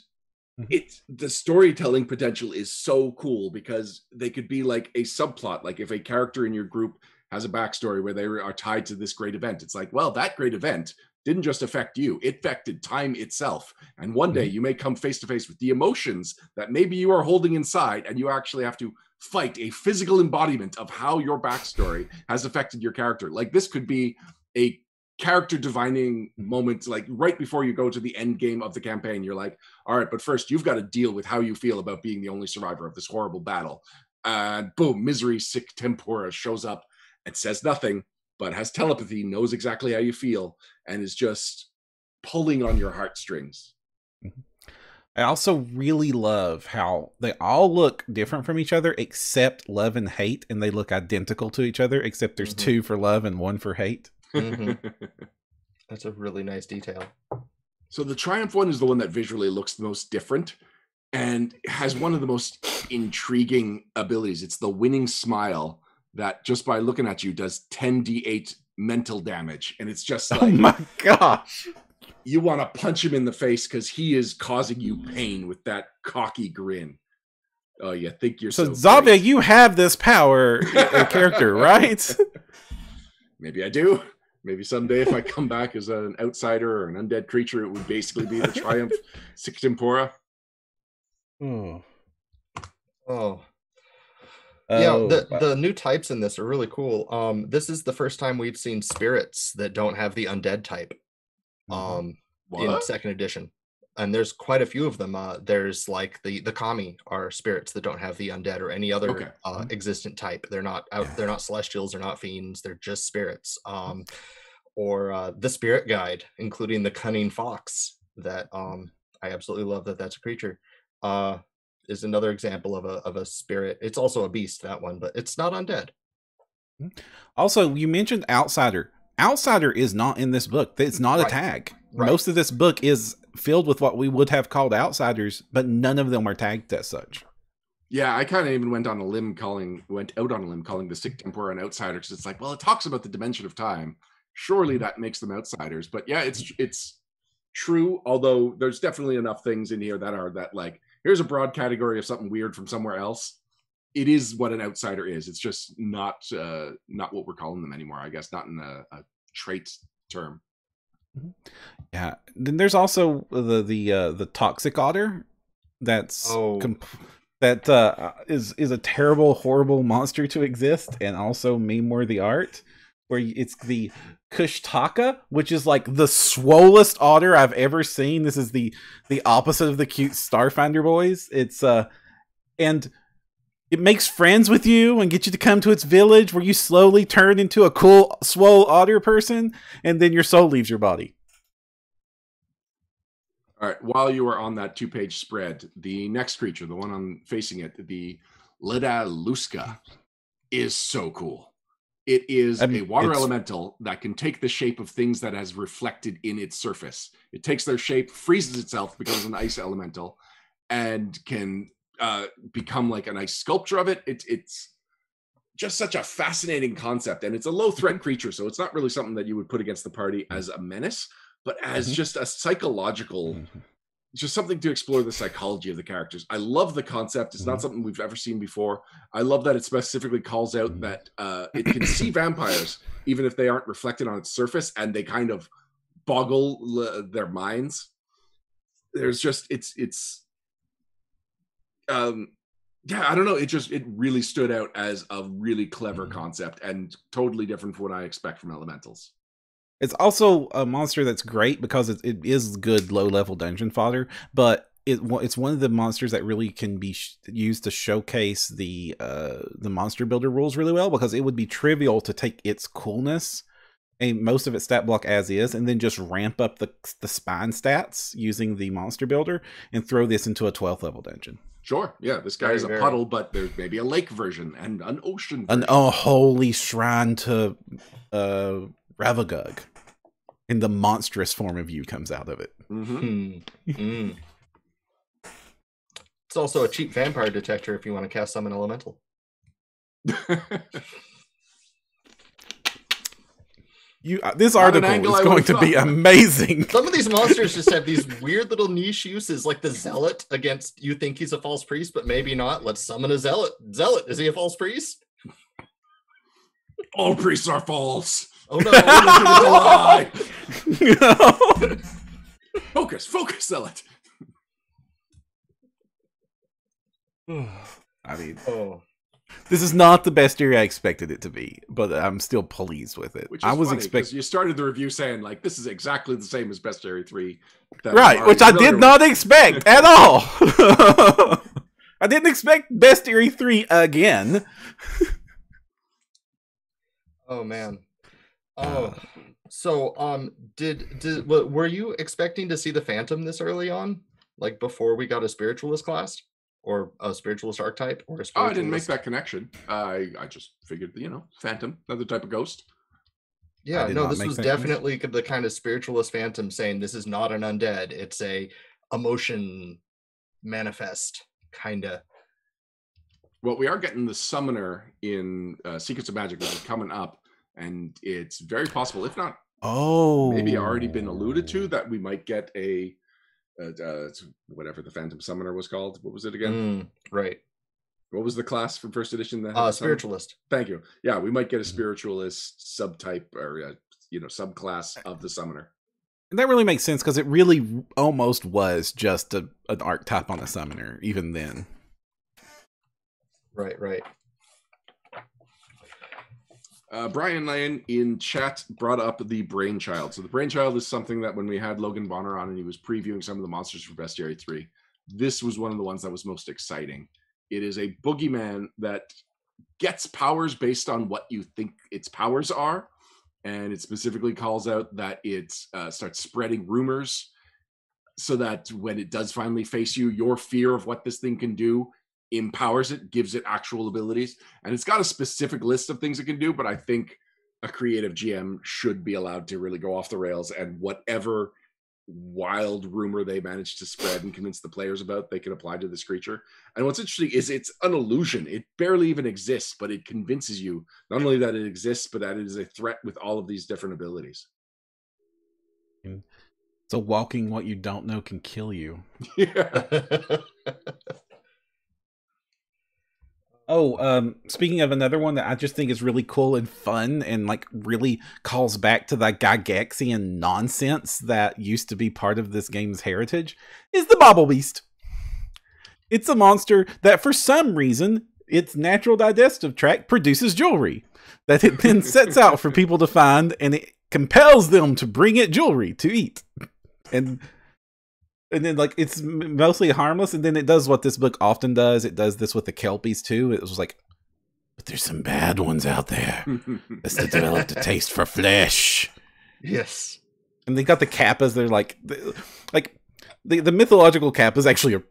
the storytelling potential is so cool because they could be like a subplot. Like if a character in your group has a backstory where they are tied to this great event, it's like, well, that great event didn't just affect you, it affected time itself. And one day you may come face to face with the emotions that maybe you are holding inside, and you actually have to fight a physical embodiment of how your backstory has affected your character. Like this could be a character divining moment, like right before you go to the end game of the campaign. You're like, all right, but first you've got to deal with how you feel about being the only survivor of this horrible battle. And boom, misery, Sic Tempora shows up and says nothing, but has telepathy, knows exactly how you feel, and is just pulling on your heartstrings. I also really love how they all look different from each other except love and hate, and they look identical to each other, except there's two for love and one for hate. That's a really nice detail. So the Triumph one is the one that visually looks the most different and has one of the most intriguing abilities. It's the winning smile that just by looking at you does 10d8 mental damage. And it's just like, oh my gosh, you want to punch him in the face because he is causing you pain with that cocky grin. Oh, you think you're so Zavia, great. you have this power character, right? Maybe I do. Maybe someday if I come back as an outsider or an undead creature, it would basically be the Triumph Sic Tempora. Yeah, the new types in this are really cool. This is the first time we've seen spirits that don't have the undead type in second edition. And there's quite a few of them. There's like the kami are spirits that don't have the undead or any other existent type. They're not they're not celestials, they're not fiends, they're just spirits. Or the spirit guide, including the cunning fox that I absolutely love that's a creature. Is another example of a spirit. It's also a beast, that one, but it's not undead. Also, you mentioned outsider. Outsider is not in this book. It's not a tag. Most of this book is filled with what we would have called outsiders, but none of them are tagged as such. Yeah, I kind of even went out on a limb calling the Sic Tempora an outsider, because it's like, well, it talks about the dimension of time. Surely that makes them outsiders. But yeah, it's true. Although there's definitely enough things in here that like, here's a broad category of something weird from somewhere else. It is what an outsider is. It's just not what we're calling them anymore, I guess, not in a trait term. Yeah. Then there's also the toxic otter. That's is a terrible, horrible monster to exist, and also meme worthy art. Where it's the Kushtaka, which is like the swollest otter I've ever seen. This is the opposite of the cute Starfinder boys. It's and it makes friends with you and gets you to come to its village, where you slowly turn into a cool swole otter person, and then your soul leaves your body. All right, while you are on that 2-page spread, the next creature, the one on facing it, the Lada Luska, is so cool. It is a water elemental that can take the shape of things that has reflected in its surface. It takes their shape, freezes itself, becomes an ice elemental, and can become like an ice sculpture of it. It's just such a fascinating concept, and it's a low threat creature, so it's not really something that you would put against the party as a menace, but as just a psychological, just something to explore the psychology of the characters. I love the concept. It's not something we've ever seen before. I love that it specifically calls out that it can see vampires even if they aren't reflected on its surface, and they kind of boggle their minds. There's just yeah, I don't know. It really stood out as a really clever concept and totally different from what I expect from elementals. It's also a monster that's great because it is good low-level dungeon fodder, but it's one of the monsters that really can be used to showcase the monster builder rules really well, because it would be trivial to take its coolness and most of its stat block as is, and then just ramp up the spine stats using the monster builder and throw this into a 12th level dungeon. Sure, yeah, this guy is a puddle, but there's maybe a lake version and an ocean version. A holy shrine to Ravagug, and the monstrous form of you comes out of it. It's also a cheap vampire detector if you want to cast summon elemental. This article is going to be amazing. Some of these monsters just have these weird little niche uses, like the Zealot against, you think he's a false priest, but maybe not. Let's summon a Zealot. Zealot, is he a false priest? All priests are false. Oh no, it's a lie. Focus, Zealot. I mean, this is not the bestiary I expected it to be, but I'm still pleased with it. I was expecting. You started the review saying like this is exactly the same as Bestiary 3, right? Which I did not expect at all. I didn't expect Bestiary 3 again. Oh man. So were you expecting to see the Phantom this early on, like before we got a spiritualist class? Or a spiritualist archetype, or a spiritualist? I didn't make that connection. I just figured, Phantom, another type of ghost. Yeah, no, this was definitely the kind of spiritualist Phantom saying this is not an undead. It's a emotion manifest, kind of. Well, we are getting the summoner in Secrets of Magic, which is coming up, and it's very possible, if not, maybe already been alluded to, that we might get a whatever the Phantom Summoner was called. What was it again? Right. What was the class from first edition? Spiritualist. Thank you. Yeah, we might get a spiritualist subtype or subclass of the summoner. And that really makes sense because it really almost was just an archetype on a summoner even then. Right. Brian Lane in chat brought up the Brainchild. So the Brainchild is something that when we had Logan Bonner on and he was previewing some of the monsters for Bestiary 3, this was one of the ones that was most exciting. It is a boogeyman that gets powers based on what you think its powers are. And it specifically calls out that it starts spreading rumors so that when it does finally face you, your fear of what this thing can do empowers it, gives it actual abilities, and it's got a specific list of things it can do, but I think a creative GM should be allowed to really go off the rails, and whatever wild rumor they manage to spread and convince the players about, they can apply to this creature. And what's interesting is it's an illusion. It barely even exists, but it convinces you not only that it exists, but that it is a threat with all of these different abilities. So walking what you don't know can kill you. Yeah. Speaking of another one that I just think is really cool and fun and like really calls back to that Gygaxian nonsense that used to be part of this game's heritage is the Bobble Beast. It's a monster that for some reason its natural digestive tract produces jewelry that it then sets out for people to find, and it compels them to bring it jewelry to eat. And then, like, it's mostly harmless, and then it does what this book often does. It does this with the Kelpies, too. It was like, but there's some bad ones out there that's developed a taste for flesh. Yes. And they got the Kappas. They're like the mythological Kappa is actually a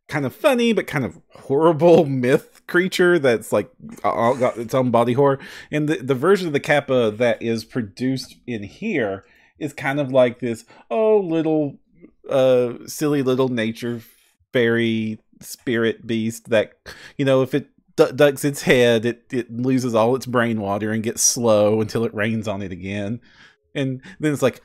kind of funny, but kind of horrible myth creature that's, like, all got its own body horror. And the version of the Kappa that is produced in here is kind of like this, little... silly little nature fairy spirit beast that, if it ducks its head, it loses all its brain water and gets slow until it rains on it again. And then it's like,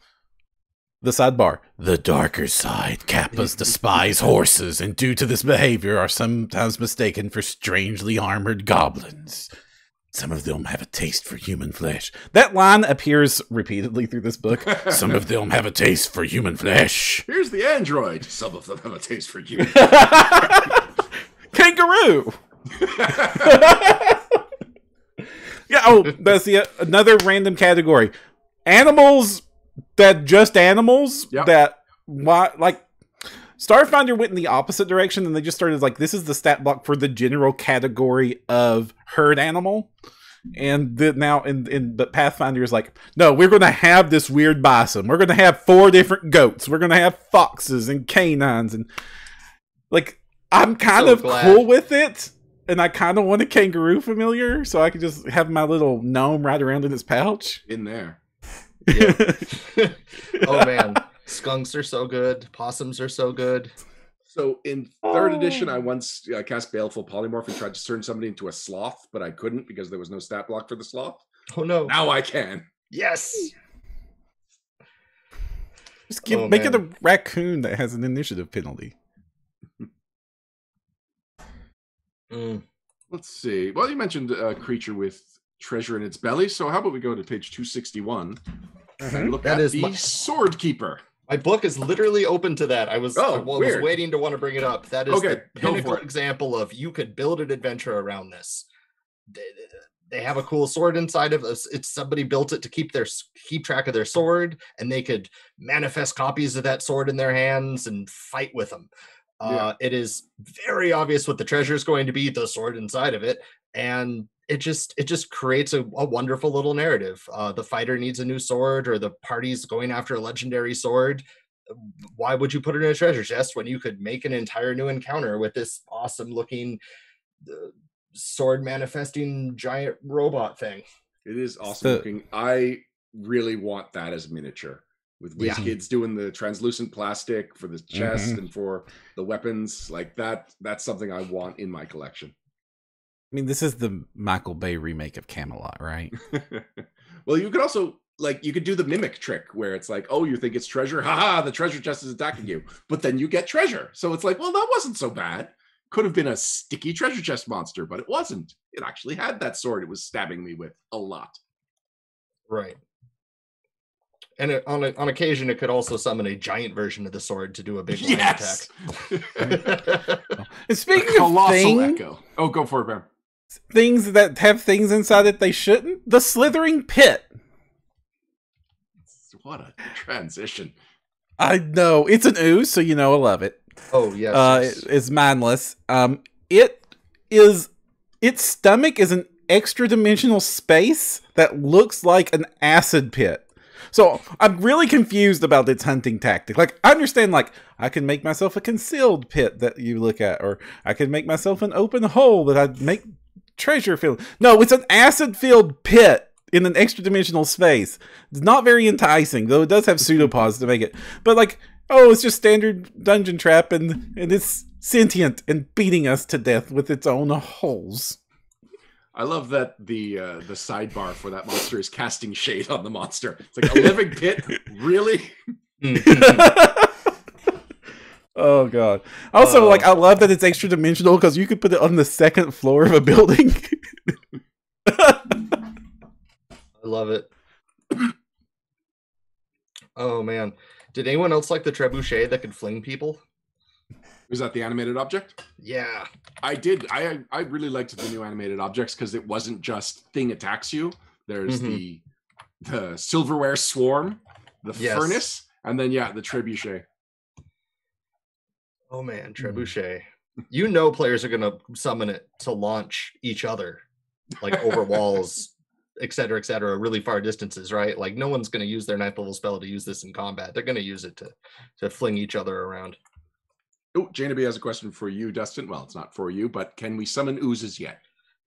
the sidebar. The darker side. Kappas despise horses, and due to this behavior are sometimes mistaken for strangely armored goblins. Some of them have a taste for human flesh. That line appears repeatedly through this book. Some of them have a taste for human flesh. Here's the android. Some of them have a taste for human Kangaroo! Yeah, oh, that's another random category. Animals that just animals that like Starfinder went in the opposite direction, and they just started like, this is the stat block for the general category of herd animal. And now but Pathfinder is like, no, we're going to have this weird bison. We're going to have 4 different goats. We're going to have foxes and canines. And like, I'm kind of cool with it. And I kind of want a kangaroo familiar, so I can just have my little gnome ride around in its pouch. in there. Yeah. Oh man, skunks are so good. Possums are so good. So in 3rd edition, I once cast Baleful Polymorph and tried to turn somebody into a sloth, but I couldn't because there was no stat block for the sloth. Oh no. Now I can. Yes. Just make it a raccoon that has an initiative penalty. Let's see. Well, you mentioned a creature with treasure in its belly, so how about we go to page 261 and look at the Sword Keeper. My book is literally open to that. I was waiting to want to bring it up. That is the pinnacle example of you could build an adventure around this. They have a cool sword inside of us. It's somebody built it to keep track of their sword, and they could manifest copies of that sword in their hands and fight with them. It is very obvious what the treasure is going to be, the sword inside of it, and it just creates a wonderful little narrative. The fighter needs a new sword, or the party's going after a legendary sword. Why would you put it in a treasure chest when you could make an entire new encounter with this awesome looking sword manifesting giant robot thing? It is awesome looking. I really want that as a miniature, with WizKids doing the translucent plastic for the chest and for the weapons. Like that's something I want in my collection. I mean, this is the Michael Bay remake of Camelot, right? Well, you could also, you could do the mimic trick where it's like, oh, you think it's treasure? Haha, the treasure chest is attacking you. But then you get treasure. So it's like, well, that wasn't so bad. Could have been a sticky treasure chest monster, but it wasn't. It actually had that sword it was stabbing me with a lot. Right. And on occasion, it could also summon a giant version of the sword to do a big attack. And speaking of colossal echo. Oh, go for it, Bear. Things that have things inside that they shouldn't. The Slithering Pit. What a transition. I know. It's an ooze, so I love it. Oh, yes. It's mindless. Its stomach is an extra dimensional space that looks like an acid pit. So I'm really confused about its hunting tactic. Like, I understand, I can make myself a concealed pit that you look at, or I can make myself an open hole that I'd make treasure filled. No, it's an acid-filled pit in an extra dimensional space. It's not very enticing, though it does have pseudopods to make it. But it's just standard dungeon trap, and it's sentient and beating us to death with its own holes. I love that the sidebar for that monster is casting shade on the monster. It's like a living pit, really? Oh god! Also, I love that it's extra dimensional because you could put it on the 2nd floor of a building. I love it. Oh man, did anyone else like the trebuchet that could fling people? Was that the animated object? Yeah. I did. I really liked the new animated objects because it wasn't just thing attacks you. There's the silverware swarm, the furnace, and then the trebuchet. Oh man, trebuchet. Players are gonna summon it to launch each other, over walls, et cetera, really far distances, right? No one's gonna use their 9th level spell to use this in combat. They're gonna use it to fling each other around. Oh, Janaby has a question for you, Dustin. Well, it's not for you, but can we summon oozes yet?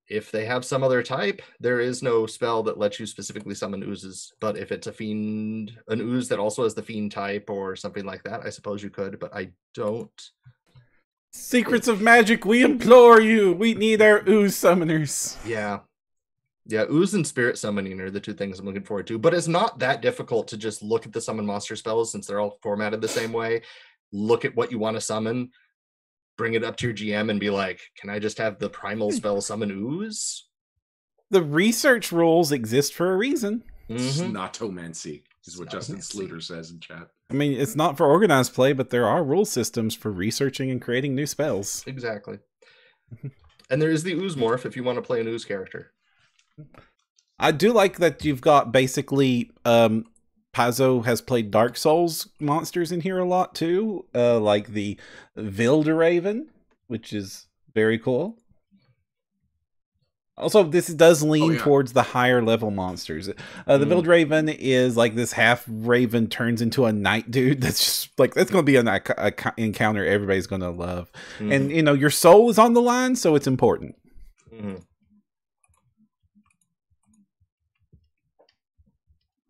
If they have some other type, there is no spell that lets you specifically summon oozes. But if it's an ooze that also has the fiend type or something like that, I suppose you could, but I don't Secrets of magic, we implore you. We need our ooze summoners. Yeah. Yeah, ooze and spirit summoning are the two things I'm looking forward to. But it's not that difficult to just look at the summon monster spells since they're all formatted the same way. Look at what you want to summon, bring it up to your GM and be like, can I just have the primal spell summon ooze? The research rules exist for a reason. Snotomancy is what Justin Sluter says in chat. I mean, it's not for organized play, but there are rule systems for researching and creating new spells. Exactly. And there is the ooze morph if you want to play an ooze character. I do like that you've got basically Paizo has played Dark Souls monsters in here a lot too, like the Vildraven, which is very cool. Also, this does lean towards the higher level monsters. The Vildraven is like this half raven turns into a knight dude. That's just like, that's going to be an encounter everybody's going to love. And, you know, your soul is on the line, so it's important.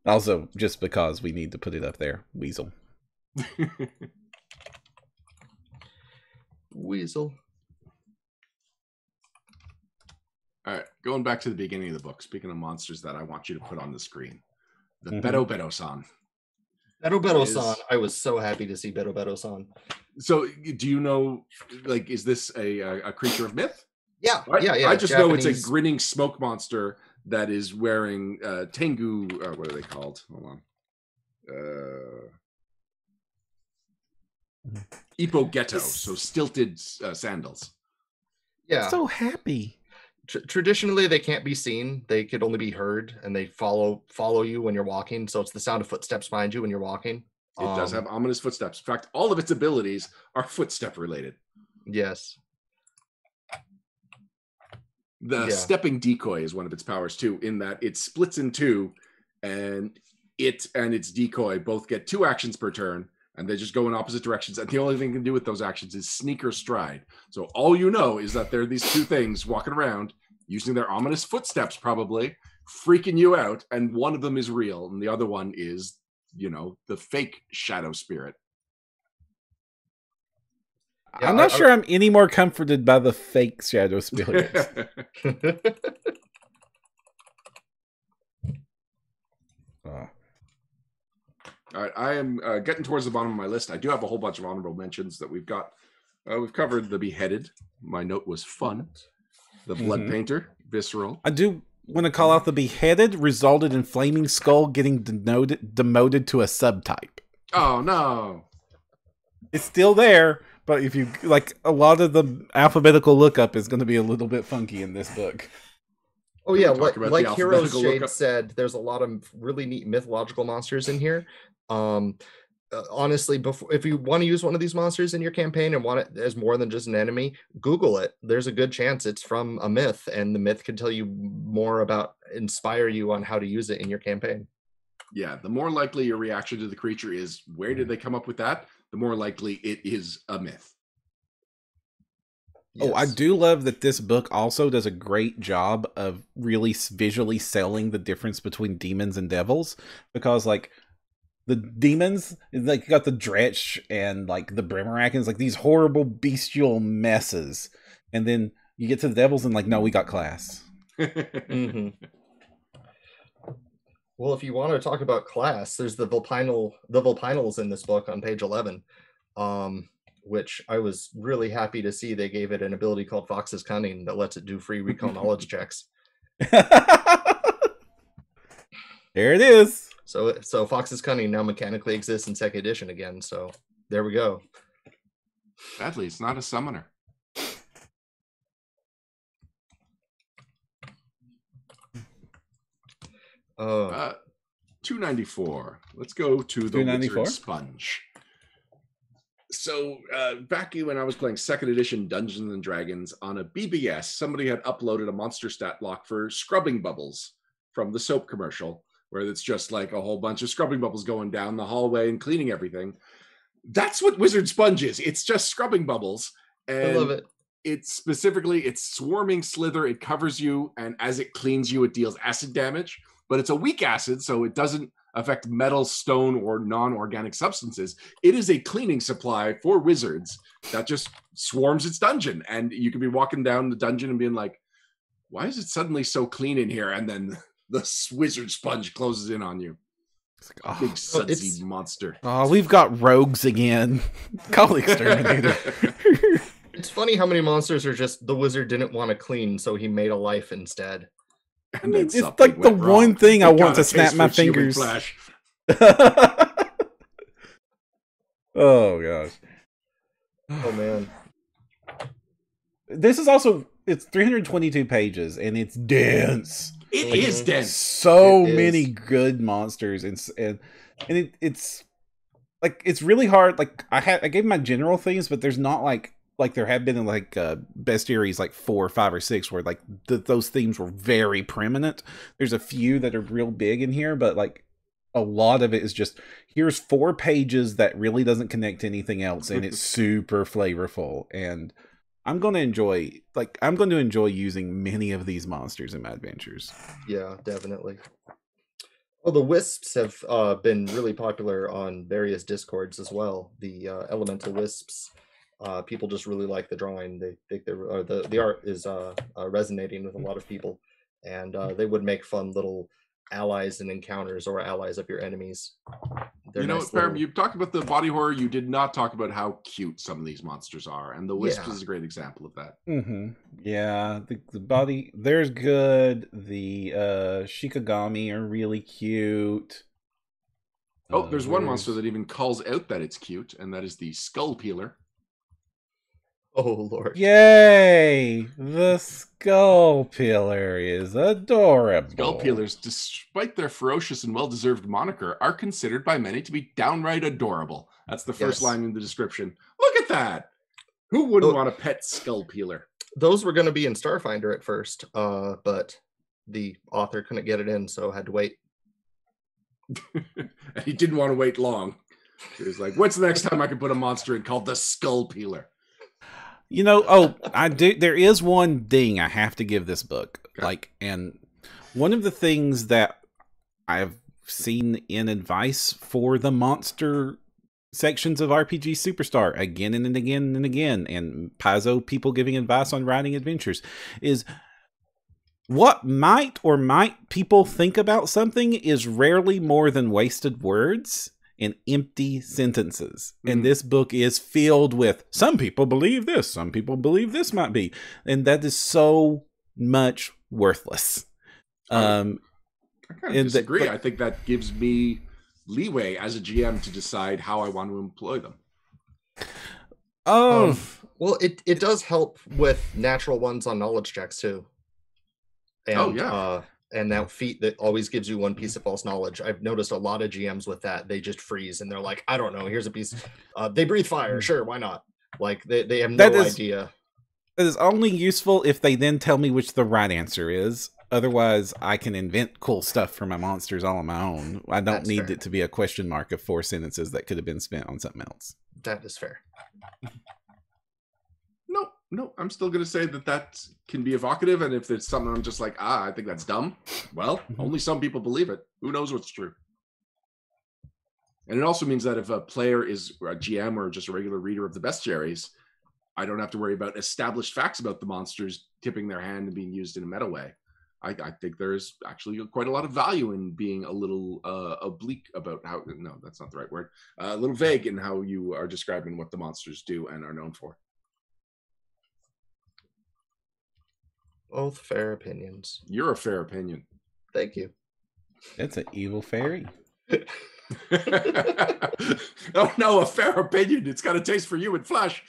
Also, just because we need to put it up there. Weasel. Weasel. All right, going back to the beginning of the book. Speaking of monsters that I want you to put on the screen. The Beto Beto-san. Beto Beto-san. I was so happy to see Beto Beto-san. So, do you know, like, is this a creature of myth? Yeah, yeah. I just Japanese. know it's a grinning smoke monster that is wearing Tengu, what are they called? Hold on. Ippo-geto, so stilted sandals. Yeah. I'm so happy. Traditionally, they can't be seen. They could only be heard, and they follow you when you're walking. So it's the sound of footsteps behind you when you're walking. It does have ominous footsteps. In fact, all of its abilities are footstep related. Yes. The stepping decoy is one of its powers too, in that it splits in two, and it and its decoy both get 2 actions per turn, and they just go in opposite directions. And the only thing you can do with those actions is sneak or stride. So all you know is that there are these 2 things walking around using their ominous footsteps, probably freaking you out. And one of them is real, and the other one is, you know, the fake shadow spirit. Yeah, I'm not sure I'm any more comforted by the fake shadow spirit. All right, I am getting towards the bottom of my list. I do have a whole bunch of honorable mentions that we've got. We've covered the Beheaded. My note was fun. The Blood Painter, Visceral. I do want to call out the Beheaded resulted in Flaming Skull getting demoted to a subtype. Oh, no. It's still there, but if you, like, a lot of the alphabetical lookup is going to be a little bit funky in this book. Oh yeah, like Heroes Shade said, there's a lot of really neat mythological monsters in here. Honestly, if you want to use one of these monsters in your campaign and want it as more than just an enemy, Google it. There's a good chance it's from a myth, and the myth can tell you more about, inspire you on how to use it in your campaign. Yeah, the more likely your reaction to the creature is, where did they come up with that? The more likely it is a myth. Yes. Oh, I do love that this book also does a great job of really visually selling the difference between demons and devils, because, like, the demons, like, you got the Dretch and, like, the Brimmerakins, like, these horrible bestial messes. And then you get to the devils and, like, no, we got class. Well, if you want to talk about class, there's the Vulpinals in this book on page 11, which I was really happy to see they gave it an ability called Fox's Cunning that lets it do free recall knowledge checks. There it is. So Fox's Cunning now mechanically exists in 2nd edition again. So there we go. Sadly, it's not a summoner. Oh. 294. Let's go to the Wizard Sponge. So back when I was playing 2nd edition Dungeons and Dragons on a BBS, somebody had uploaded a monster stat block for scrubbing bubbles from the soap commercial, where it's just like a whole bunch of scrubbing bubbles going down the hallway and cleaning everything. That's what Wizard Sponge is. It's just scrubbing bubbles. And I love it. It's specifically, it's swarming slither. It covers you, and as it cleans you, it deals acid damage. But it's a weak acid, so it doesn't affect metal, stone, or non-organic substances. It is a cleaning supply for wizards that just swarms its dungeon. And you could be walking down the dungeon and being like, why is it suddenly so clean in here? And then the wizard sponge closes in on you. It's like, big sudsy monster. Oh, we've got rogues again. Call the exterminator. It's funny how many monsters are just the wizard didn't want to clean, so he made a life instead. And it's like the one thing I want to snap my fingers. Oh gosh. Oh man. This is also, it's 322 pages and it's dense. It is dense. So many good monsters and it's like, it's really hard. Like I gave my general things, but there's not like there have been in like Bestiaries like 4, 5, or 6 where like those themes were very prominent. There's a few that are real big in here, but like a lot of it is just, here's 4 pages that really doesn't connect to anything else, and it's super flavorful. And I'm going to enjoy using many of these monsters in my adventures. Yeah, definitely. Well, the wisps have been really popular on various discords as well. The elemental wisps. People just really like the drawing. They think the art is resonating with a lot of people, and they would make fun little allies and encounters, or allies of your enemies. You know, Perram, you talked about the body horror. You did not talk about how cute some of these monsters are, and the wisp is a great example of that. Yeah, the body, there's good. The Shikigami are really cute. Oh, there's one monster that even calls out that it's cute, and that is the Skull Peeler. Oh Lord! Yay! The Skull Peeler is adorable. Skull Peelers, despite their ferocious and well-deserved moniker, are considered by many to be downright adorable. That's the first line in the description. Look at that! Who wouldn't want a pet Skull Peeler? Those were going to be in Starfinder at first, but the author couldn't get it in, so had to wait. And he didn't want to wait long. He was like, "What's the next time I can put a monster in called the Skull Peeler?" You know, I do. There is one ding I have to give this book. Okay. Like, and one of the things that I've seen in advice for the monster sections of RPG Superstar again and again and again, and Paizo people giving advice on writing adventures, is what might or might people think about something is rarely more than wasted words and empty sentences. And this book is filled with, some people believe this, some people believe this might be. And that is so much worthless. I kind of disagree. I think that gives me leeway as a GM to decide how I want to employ them. Well, it does help with natural ones on knowledge checks too. And, and that feat that always gives you one piece of false knowledge. I've noticed a lot of GMs with that. They just freeze and they're like, I don't know, here's a piece. They breathe fire. Sure, why not? Like they have no idea. That is only useful if they then tell me which the right answer is. Otherwise, I can invent cool stuff for my monsters all on my own. I don't need it to be a question mark of 4 sentences that could have been spent on something else. That is fair. No, I'm still going to say that can be evocative. And if it's something I'm just like, I think that's dumb. Well, only some people believe it. Who knows what's true? And it also means that if a player is a GM or just a regular reader of the Bestiaries, I don't have to worry about established facts about the monsters tipping their hand and being used in a meta way. I think there is actually quite a lot of value in being a little oblique about how, no, that's not the right word, a little vague in how you are describing what the monsters do and are known for. Both fair opinions. You're a fair opinion. Thank you. That's an evil fairy. Oh no, a fair opinion. It's got a taste for human flesh.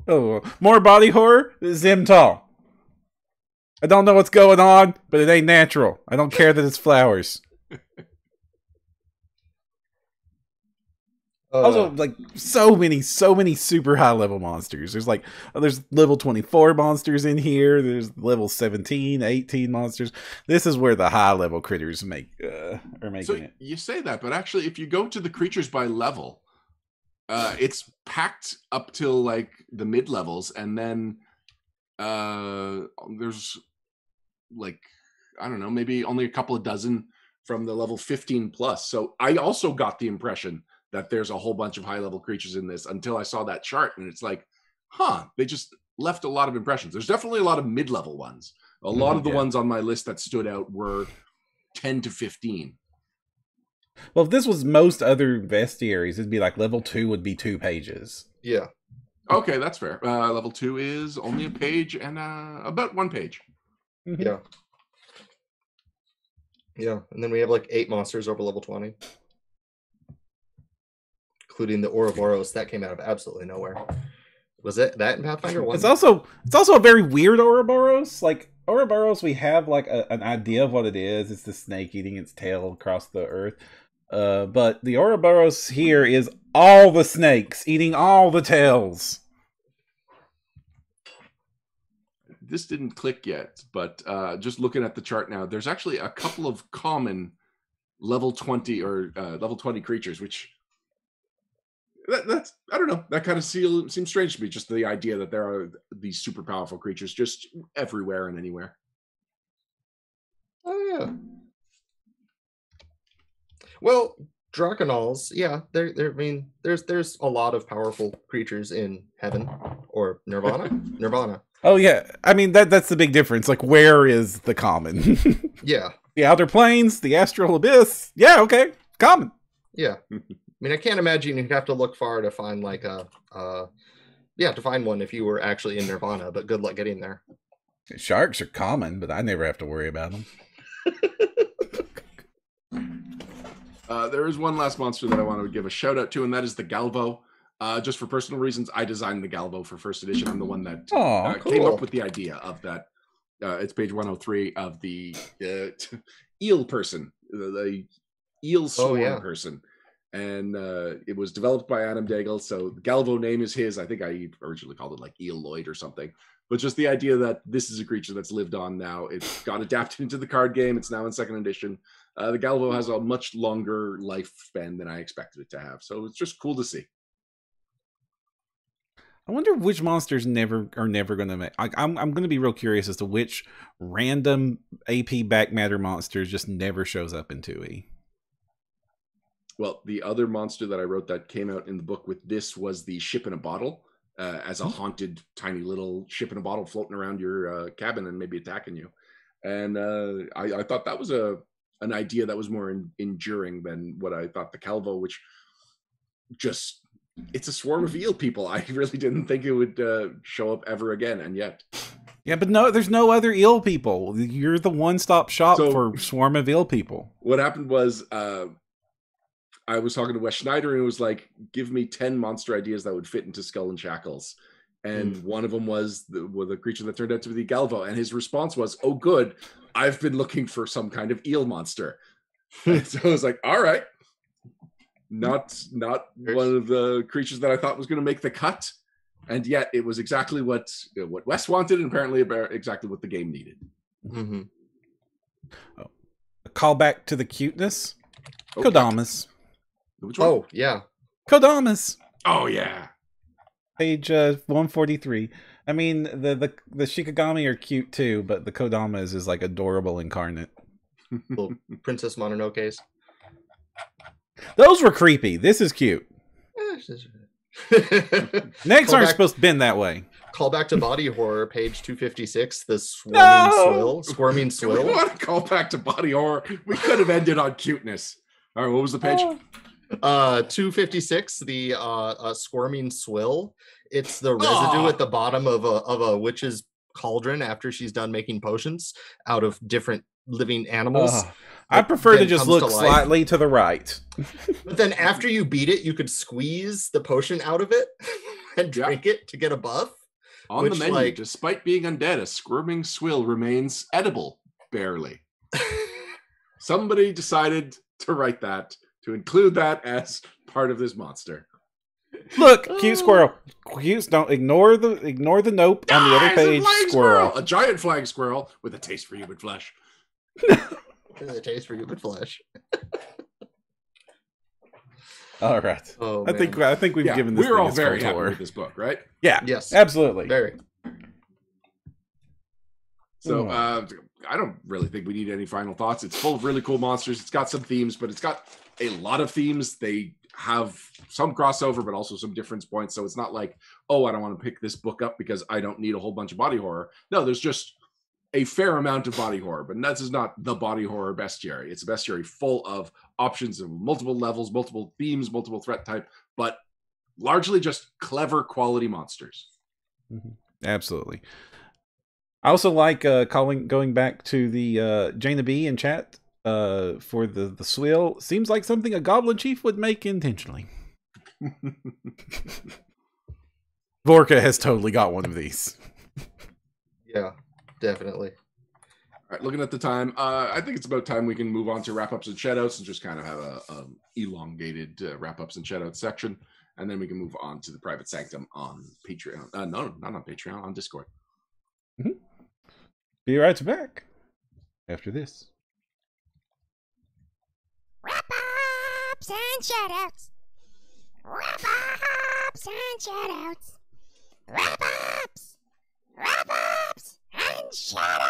Oh, more body horror? Zimtal. I don't know what's going on, but it ain't natural. I don't care that it's flowers. Also, like, so many super high level monsters. There's level 24 monsters in here. There's level 17, 18 monsters. This is where the high level critters are making it. You say that, but actually, if you go to the creatures by level, it's packed up till like the mid levels, and then there's like I don't know, maybe only a couple of dozen from the level 15 plus. So I also got the impression that there's a whole bunch of high level creatures in this until I saw that chart, and it's like, they just left a lot of impressions. There's definitely a lot of mid-level ones. A lot of the ones on my list that stood out were 10 to 15. Well, if this was most other bestiaries, it'd be like level 2 would be 2 pages. Yeah. Okay, that's fair. Level 2 is only a page and about 1 page. Mm-hmm. Yeah. Yeah, and then we have like 8 monsters over level 20. Including the Ouroboros. That came out of absolutely nowhere. Was it that in Pathfinder 1? It's also a very weird Ouroboros. Like, Ouroboros, we have like an idea of what it is. It's the snake eating its tail across the earth. But the Ouroboros here is all the snakes eating all the tails. This didn't click yet, but just looking at the chart now, there's actually a couple of common level 20 or level 20 creatures, which that's I don't know. That kind of seems strange to me. Just the idea that there are these super powerful creatures just everywhere and anywhere. Oh yeah. Well, Draconals, yeah. I mean, there's a lot of powerful creatures in heaven or Nirvana. Nirvana. Oh yeah, I mean that's the big difference. Like, where is the common? Yeah. The outer planes, the astral abyss. Yeah, okay, common. Yeah. I mean, I can't imagine you'd have to look far to find like to find one if you were actually in Nirvana. But good luck getting there. Sharks are common, but I never have to worry about them. There is one last monster that I want to give a shout out to, and that is the Galvo. Just for personal reasons, I designed the Galvo for first edition. I'm the one that came up with the idea of that. It's page 103 of the eel person, the eel swarm person. And it was developed by Adam Daigle. So the Galvo name is his. I think I originally called it like Eeloid or something. But just the idea that this is a creature that's lived on now. It got adapted into the card game. It's now in second edition. The Galvo has a much longer lifespan than I expected it to have. So it's just cool to see. I wonder which monsters are never going to make. I'm going to be real curious as to which random AP back matter monsters just never shows up in 2E. Well, the other monster that I wrote that came out in the book with this was the ship in a bottle, as a haunted tiny little ship in a bottle floating around your cabin and maybe attacking you. And I thought that was an idea that was more enduring than what I thought the Galvo, which just, it's a swarm of eel people. I really didn't think it would show up ever again, and yet. Yeah, but no, there's no other eel people. You're the one-stop shop for swarm of eel people. What happened was I was talking to Wes Schneider, and it was like, give me 10 monster ideas that would fit into Skull and Shackles. And one of them was the creature that turned out to be the Galvo. And his response was, oh, good. I've been looking for some kind of eel monster. And so I was like, all right. Not one of the creatures that I thought was going to make the cut. And yet it was exactly what Wes wanted, and apparently exactly what the game needed. Mm-hmm. Oh. A callback to the cuteness. Okay. Kodamas. Which one? Oh, yeah. Kodamas. Oh, yeah. Page 143. I mean, the Shikigami are cute too, but the Kodamas is like adorable incarnate. Little Princess Mononoke's. Those were creepy. This is cute. Necks aren't supposed to bend that way. Call back to body horror, page 256. The squirming swill. We want to call back to body horror. We could have ended on cuteness. All right, what was the page? 256. The squirming swill. It's the residue at the bottom of a witch's cauldron after she's done making potions out of different living animals. I prefer to just look slightly to the right. But then after you beat it, you could squeeze the potion out of it and drink it to get a buff. On the menu, despite being undead, a squirming swill remains edible, barely. Somebody decided to write that, to include that as part of this monster. Look, cute squirrel. Cute, don't ignore the nope on the other page. Squirrel. A giant flying squirrel with a taste for human flesh. A taste for human flesh. All right. Oh, I think we've given this. We're all very happy with this book, right? Yeah. Yes. Absolutely. Very. So I don't really think we need any final thoughts. It's full of really cool monsters. It's got some themes, but it's got a lot of themes. They have some crossover, but also some difference points. So it's not like, oh, I don't want to pick this book up because I don't need a whole bunch of body horror. No, there's just a fair amount of body horror, but this is not the body horror bestiary. It's a bestiary full of options of multiple levels, multiple themes, multiple threat type, but largely just clever quality monsters. Absolutely. I also like going back to the Jaina B in chat for the swill. Seems like something a goblin chief would make intentionally. Vorka has totally got one of these. Yeah, definitely. All right, looking at the time, I think it's about time we can move on to wrap-ups and shoutouts and just kind of have a elongated wrap-ups and shoutouts section, and then we can move on to the private sanctum on Patreon. No, not on Patreon, on Discord. Be right back after this. Wrap-ups and shoutouts. Wrap-ups and shoutouts. Wrap-ups. Wrap-ups and shoutouts.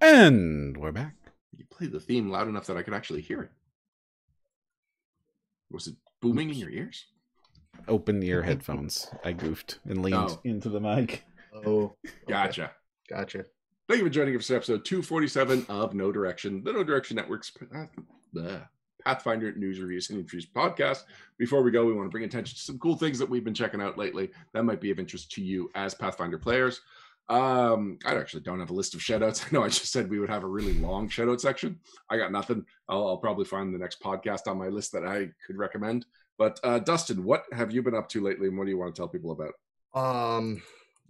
And we're back. You played the theme loud enough that I could actually hear it. Was it booming in your ears? Open ear headphones. I goofed and leaned into the mic. Oh, Gotcha. Gotcha. Thank you for joining us for episode 247 of No Direction, the No Direction Network's Pathfinder news reviews and interviews podcast. Before we go, we want to bring attention to some cool things that we've been checking out lately that might be of interest to you as Pathfinder players. I actually don't have a list of shoutouts. I know I just said we would have a really long shoutout section. I got nothing. I'll probably find the next podcast on my list that I could recommend. But Dustin, what have you been up to lately, and what do you want to tell people about?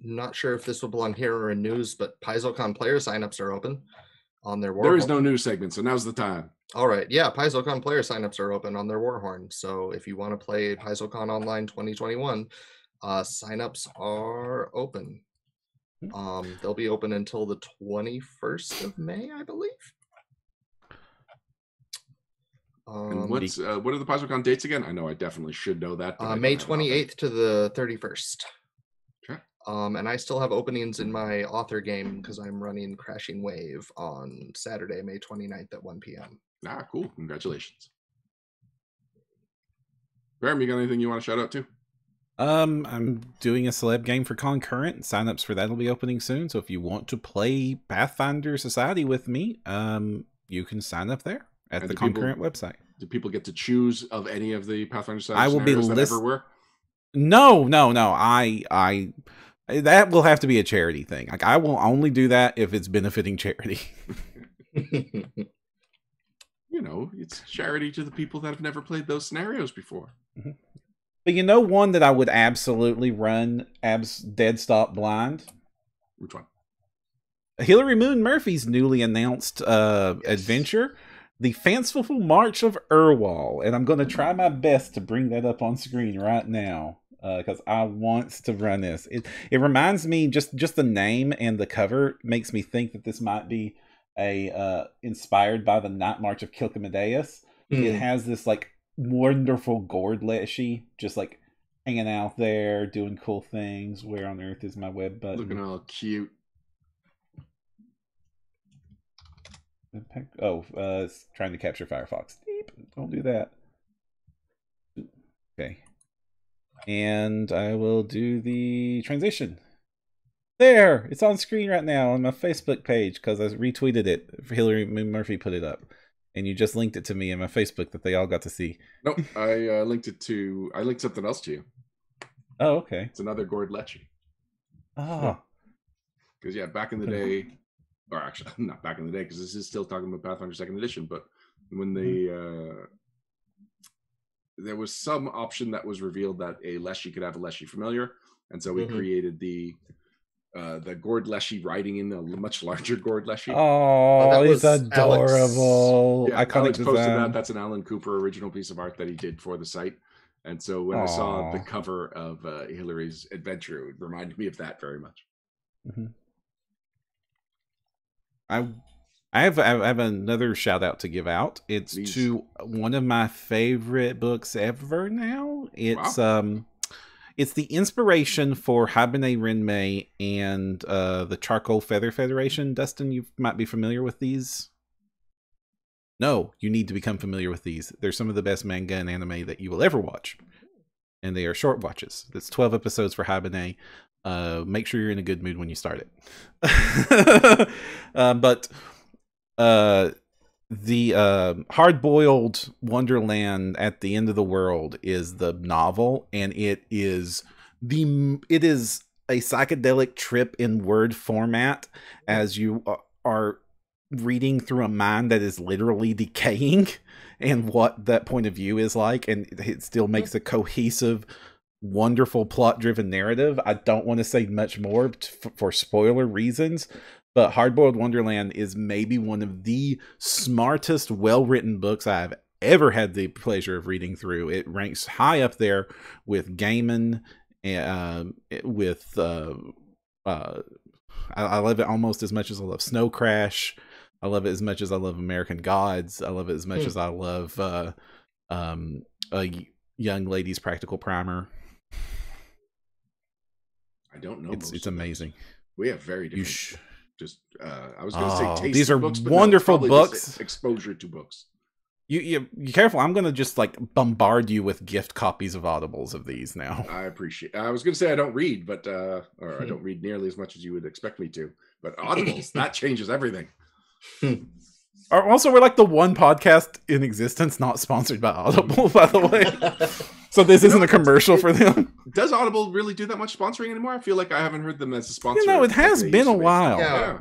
Not sure if this will belong here or in news, but Piezocon player signups are open on their Warhorn. There is no news segment, so now's the time. All right, yeah, Piezocon player signups are open on their Warhorn. So if you want to play Piezocon Online 2021, signups are open. They'll be open until the 21st of May, I believe. And what are the Piezocon dates again? I know I definitely should know that. May 28th to the 31st. Okay. And I still have openings in my author game because I'm running Crashing Wave on Saturday, May 29th at 1 p.m. Ah, cool. Congratulations. Perram, you got anything you want to shout out to? I'm doing a celeb game for Concurrent. Signups for that will be opening soon. So if you want to play Pathfinder Society with me, you can sign up there at the Concurrent website. Do people get to choose of any of the Pathfinder Society I will be that ever were? No. I that will have to be a charity thing. Like I will only do that if it's benefiting charity. You know, it's charity to the people that have never played those scenarios before. But you know one that I would absolutely run dead stop blind? Which one? Hillary Moon Murphy's newly announced adventure, The Fanciful March of Erwaul. And I'm going to try my best to bring that up on screen right now because I want to run this. It reminds me, just the name and the cover makes me think that this might be inspired by the Night March of Kilkamedeus. It has this like wonderful gourd leshy just like hanging out there doing cool things. Where on earth is my web button? Looking all cute. It's trying to capture Firefox. Don't do that. Okay. And I will do the transition. There! It's on screen right now on my Facebook page because I retweeted it. Hillary Murphy put it up. And you just linked it to me in my Facebook that they all got to see. Nope, I linked something else to you. Oh, okay. It's another Gourd Lechy. Oh. Because, yeah, back in the day, or actually, not back in the day, because this is still talking about Pathfinder 2nd Edition, but when there was some option that was revealed that a Leshy could have a Leshy familiar, and so we created the Gourd Leshy riding in a much larger Gourd Leshy. Oh, it's adorable. Yeah, Alex posted design. that. That's an Alan Cooper original piece of art that he did for the site. And so when I saw the cover of Hillary's adventure, it reminded me of that very much. I have another shout out to give out. It's to one of my favorite books ever now. It's It's the inspiration for Habine Renmei and the Charcoal Feather Federation. Dustin, you might be familiar with these. No, you need to become familiar with these. They're some of the best manga and anime that you will ever watch. And they are short watches. It's 12 episodes for Habine. Make sure you're in a good mood when you start it. But the Hard-Boiled Wonderland at the End of the World is the novel, and it is a psychedelic trip in word format as you are reading through a mind that is literally decaying and what that point of view is like, and it still makes a cohesive, wonderful plot-driven narrative. I don't want to say much more for spoiler reasons, but Hard-Boiled Wonderland is maybe one of the smartest, well-written books I've ever had the pleasure of reading through. It ranks high up there with Gaiman, with I love it almost as much as I love Snow Crash. I love it as much as I love American Gods. I love it as much as I love a Young Lady's Practical Primer. I don't know. It's amazing. We have very different. I was going to say taste these are books, but wonderful books. Exposure to books. You careful. I'm going to just like bombard you with gift copies of Audibles of these now. I appreciate. I was going to say I don't read, but or I don't read nearly as much as you would expect me to. But Audibles, that changes everything. Also, we're like the one podcast in existence not sponsored by Audible, by the way. So this isn't a commercial for them. Does Audible really do that much sponsoring anymore? I feel like I haven't heard them as a sponsor. It has been a while. Yeah.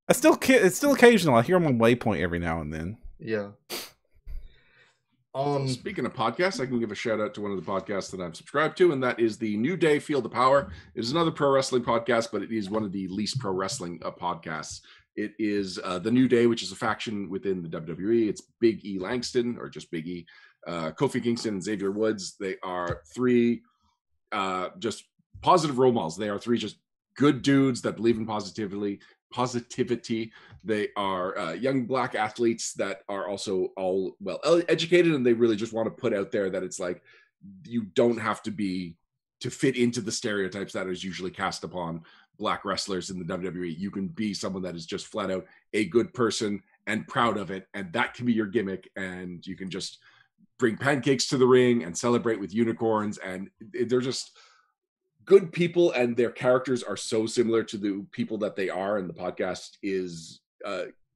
It's still occasional. I hear them on Waypoint every now and then. Yeah. Speaking of podcasts, I can give a shout out to one of the podcasts that I'm subscribed to, and that is the New Day Feel the Power. It is another pro wrestling podcast, but it is one of the least pro wrestling podcasts. It is the New Day, which is a faction within the WWE. It's Big E Langston, or just Big E, Kofi Kingston, and Xavier Woods. They are three just positive role models. They are three just good dudes that believe in positivity. They are young black athletes that are also all well educated, and they really just want to put out there that it's like you don't have to be to fit into the stereotypes that is usually cast upon black wrestlers in the WWE. You can be someone that is just flat out a good person and proud of it, and that can be your gimmick, and you can just bring pancakes to the ring and celebrate with unicorns, and they're just good people, and their characters are so similar to the people that they are, and the podcast is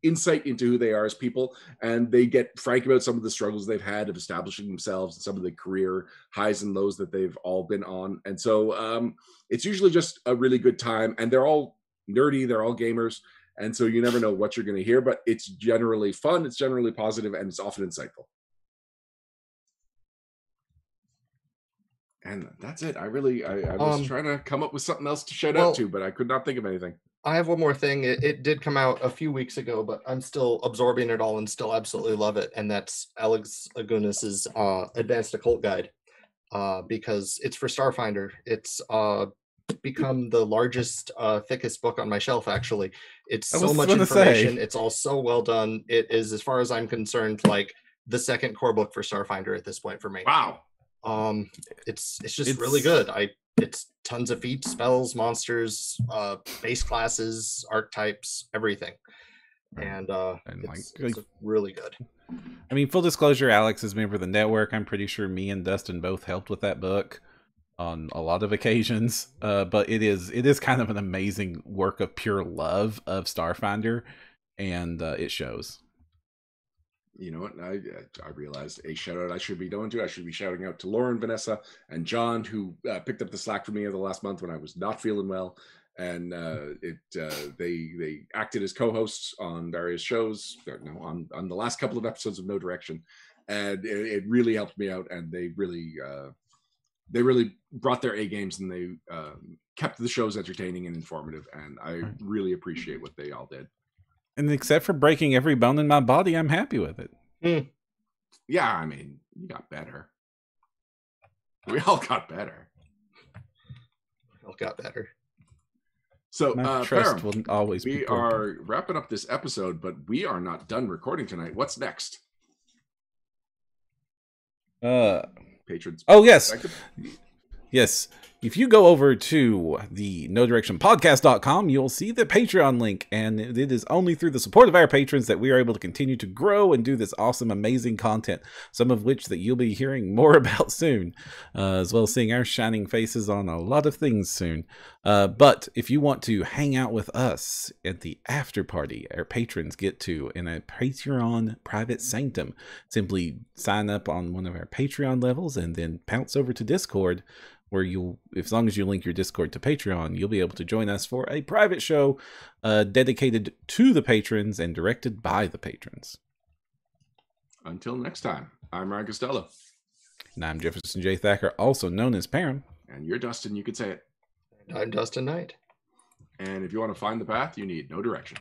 insight into who they are as people, and they get frank about some of the struggles they've had of establishing themselves and some of the career highs and lows that they've all been on. And so it's usually just a really good time, and they're all nerdy, they're all gamers, and so you never know what you're going to hear, but it's generally fun, it's generally positive, and it's often insightful. And that's it. I was trying to come up with something else to shout out to, but I could not think of anything. I have one more thing. It did come out a few weeks ago, but I'm still absorbing it all and still absolutely love it. And that's Alex Agunas's Advanced Occult Guide, because it's for Starfinder. It's become the largest, thickest book on my shelf, actually. It's so much information. It's all so well done. It is, as far as I'm concerned, like the second core book for Starfinder at this point for me. Wow. It's just really good. It's tons of feats, spells, monsters, base classes, archetypes, everything. And it's really good. I mean, full disclosure, Alex is a member of the network. I'm pretty sure me and Dustin both helped with that book on a lot of occasions. But it is kind of an amazing work of pure love of Starfinder, and it shows. You know what? I realized a shout out I should be doing to. I should be shouting out to Lauren, Vanessa, and John, who picked up the slack for me over the last month when I was not feeling well, and they acted as co-hosts on various shows. On the last couple of episodes of No Direction, and it really helped me out. And they really brought their A games, and they kept the shows entertaining and informative. And I really appreciate what they all did. And except for breaking every bone in my body, I'm happy with it. Yeah, I mean, you got better. We all got better. So, my trust will always be we are wrapping up this episode, but we are not done recording tonight. What's next? Patrons. Oh, yes. Yes. If you go over to the NoDirectionPodcast.com, you'll see the Patreon link, and it is only through the support of our patrons that we are able to continue to grow and do this awesome, amazing content, some of which that you'll be hearing more about soon, as well as seeing our shining faces on a lot of things soon. But if you want to hang out with us at the after party, our patrons get to in a Patreon private sanctum. Simply sign up on one of our Patreon levels and then pounce over to Discord, where you'll, as long as you link your Discord to Patreon, you'll be able to join us for a private show dedicated to the patrons and directed by the patrons. Until next time, I'm Ryan Costello. And I'm Jefferson J. Thacker, also known as Perram. And you're Dustin, you could say it. And I'm Dustin Knight. And if you want to find the path, you need no direction.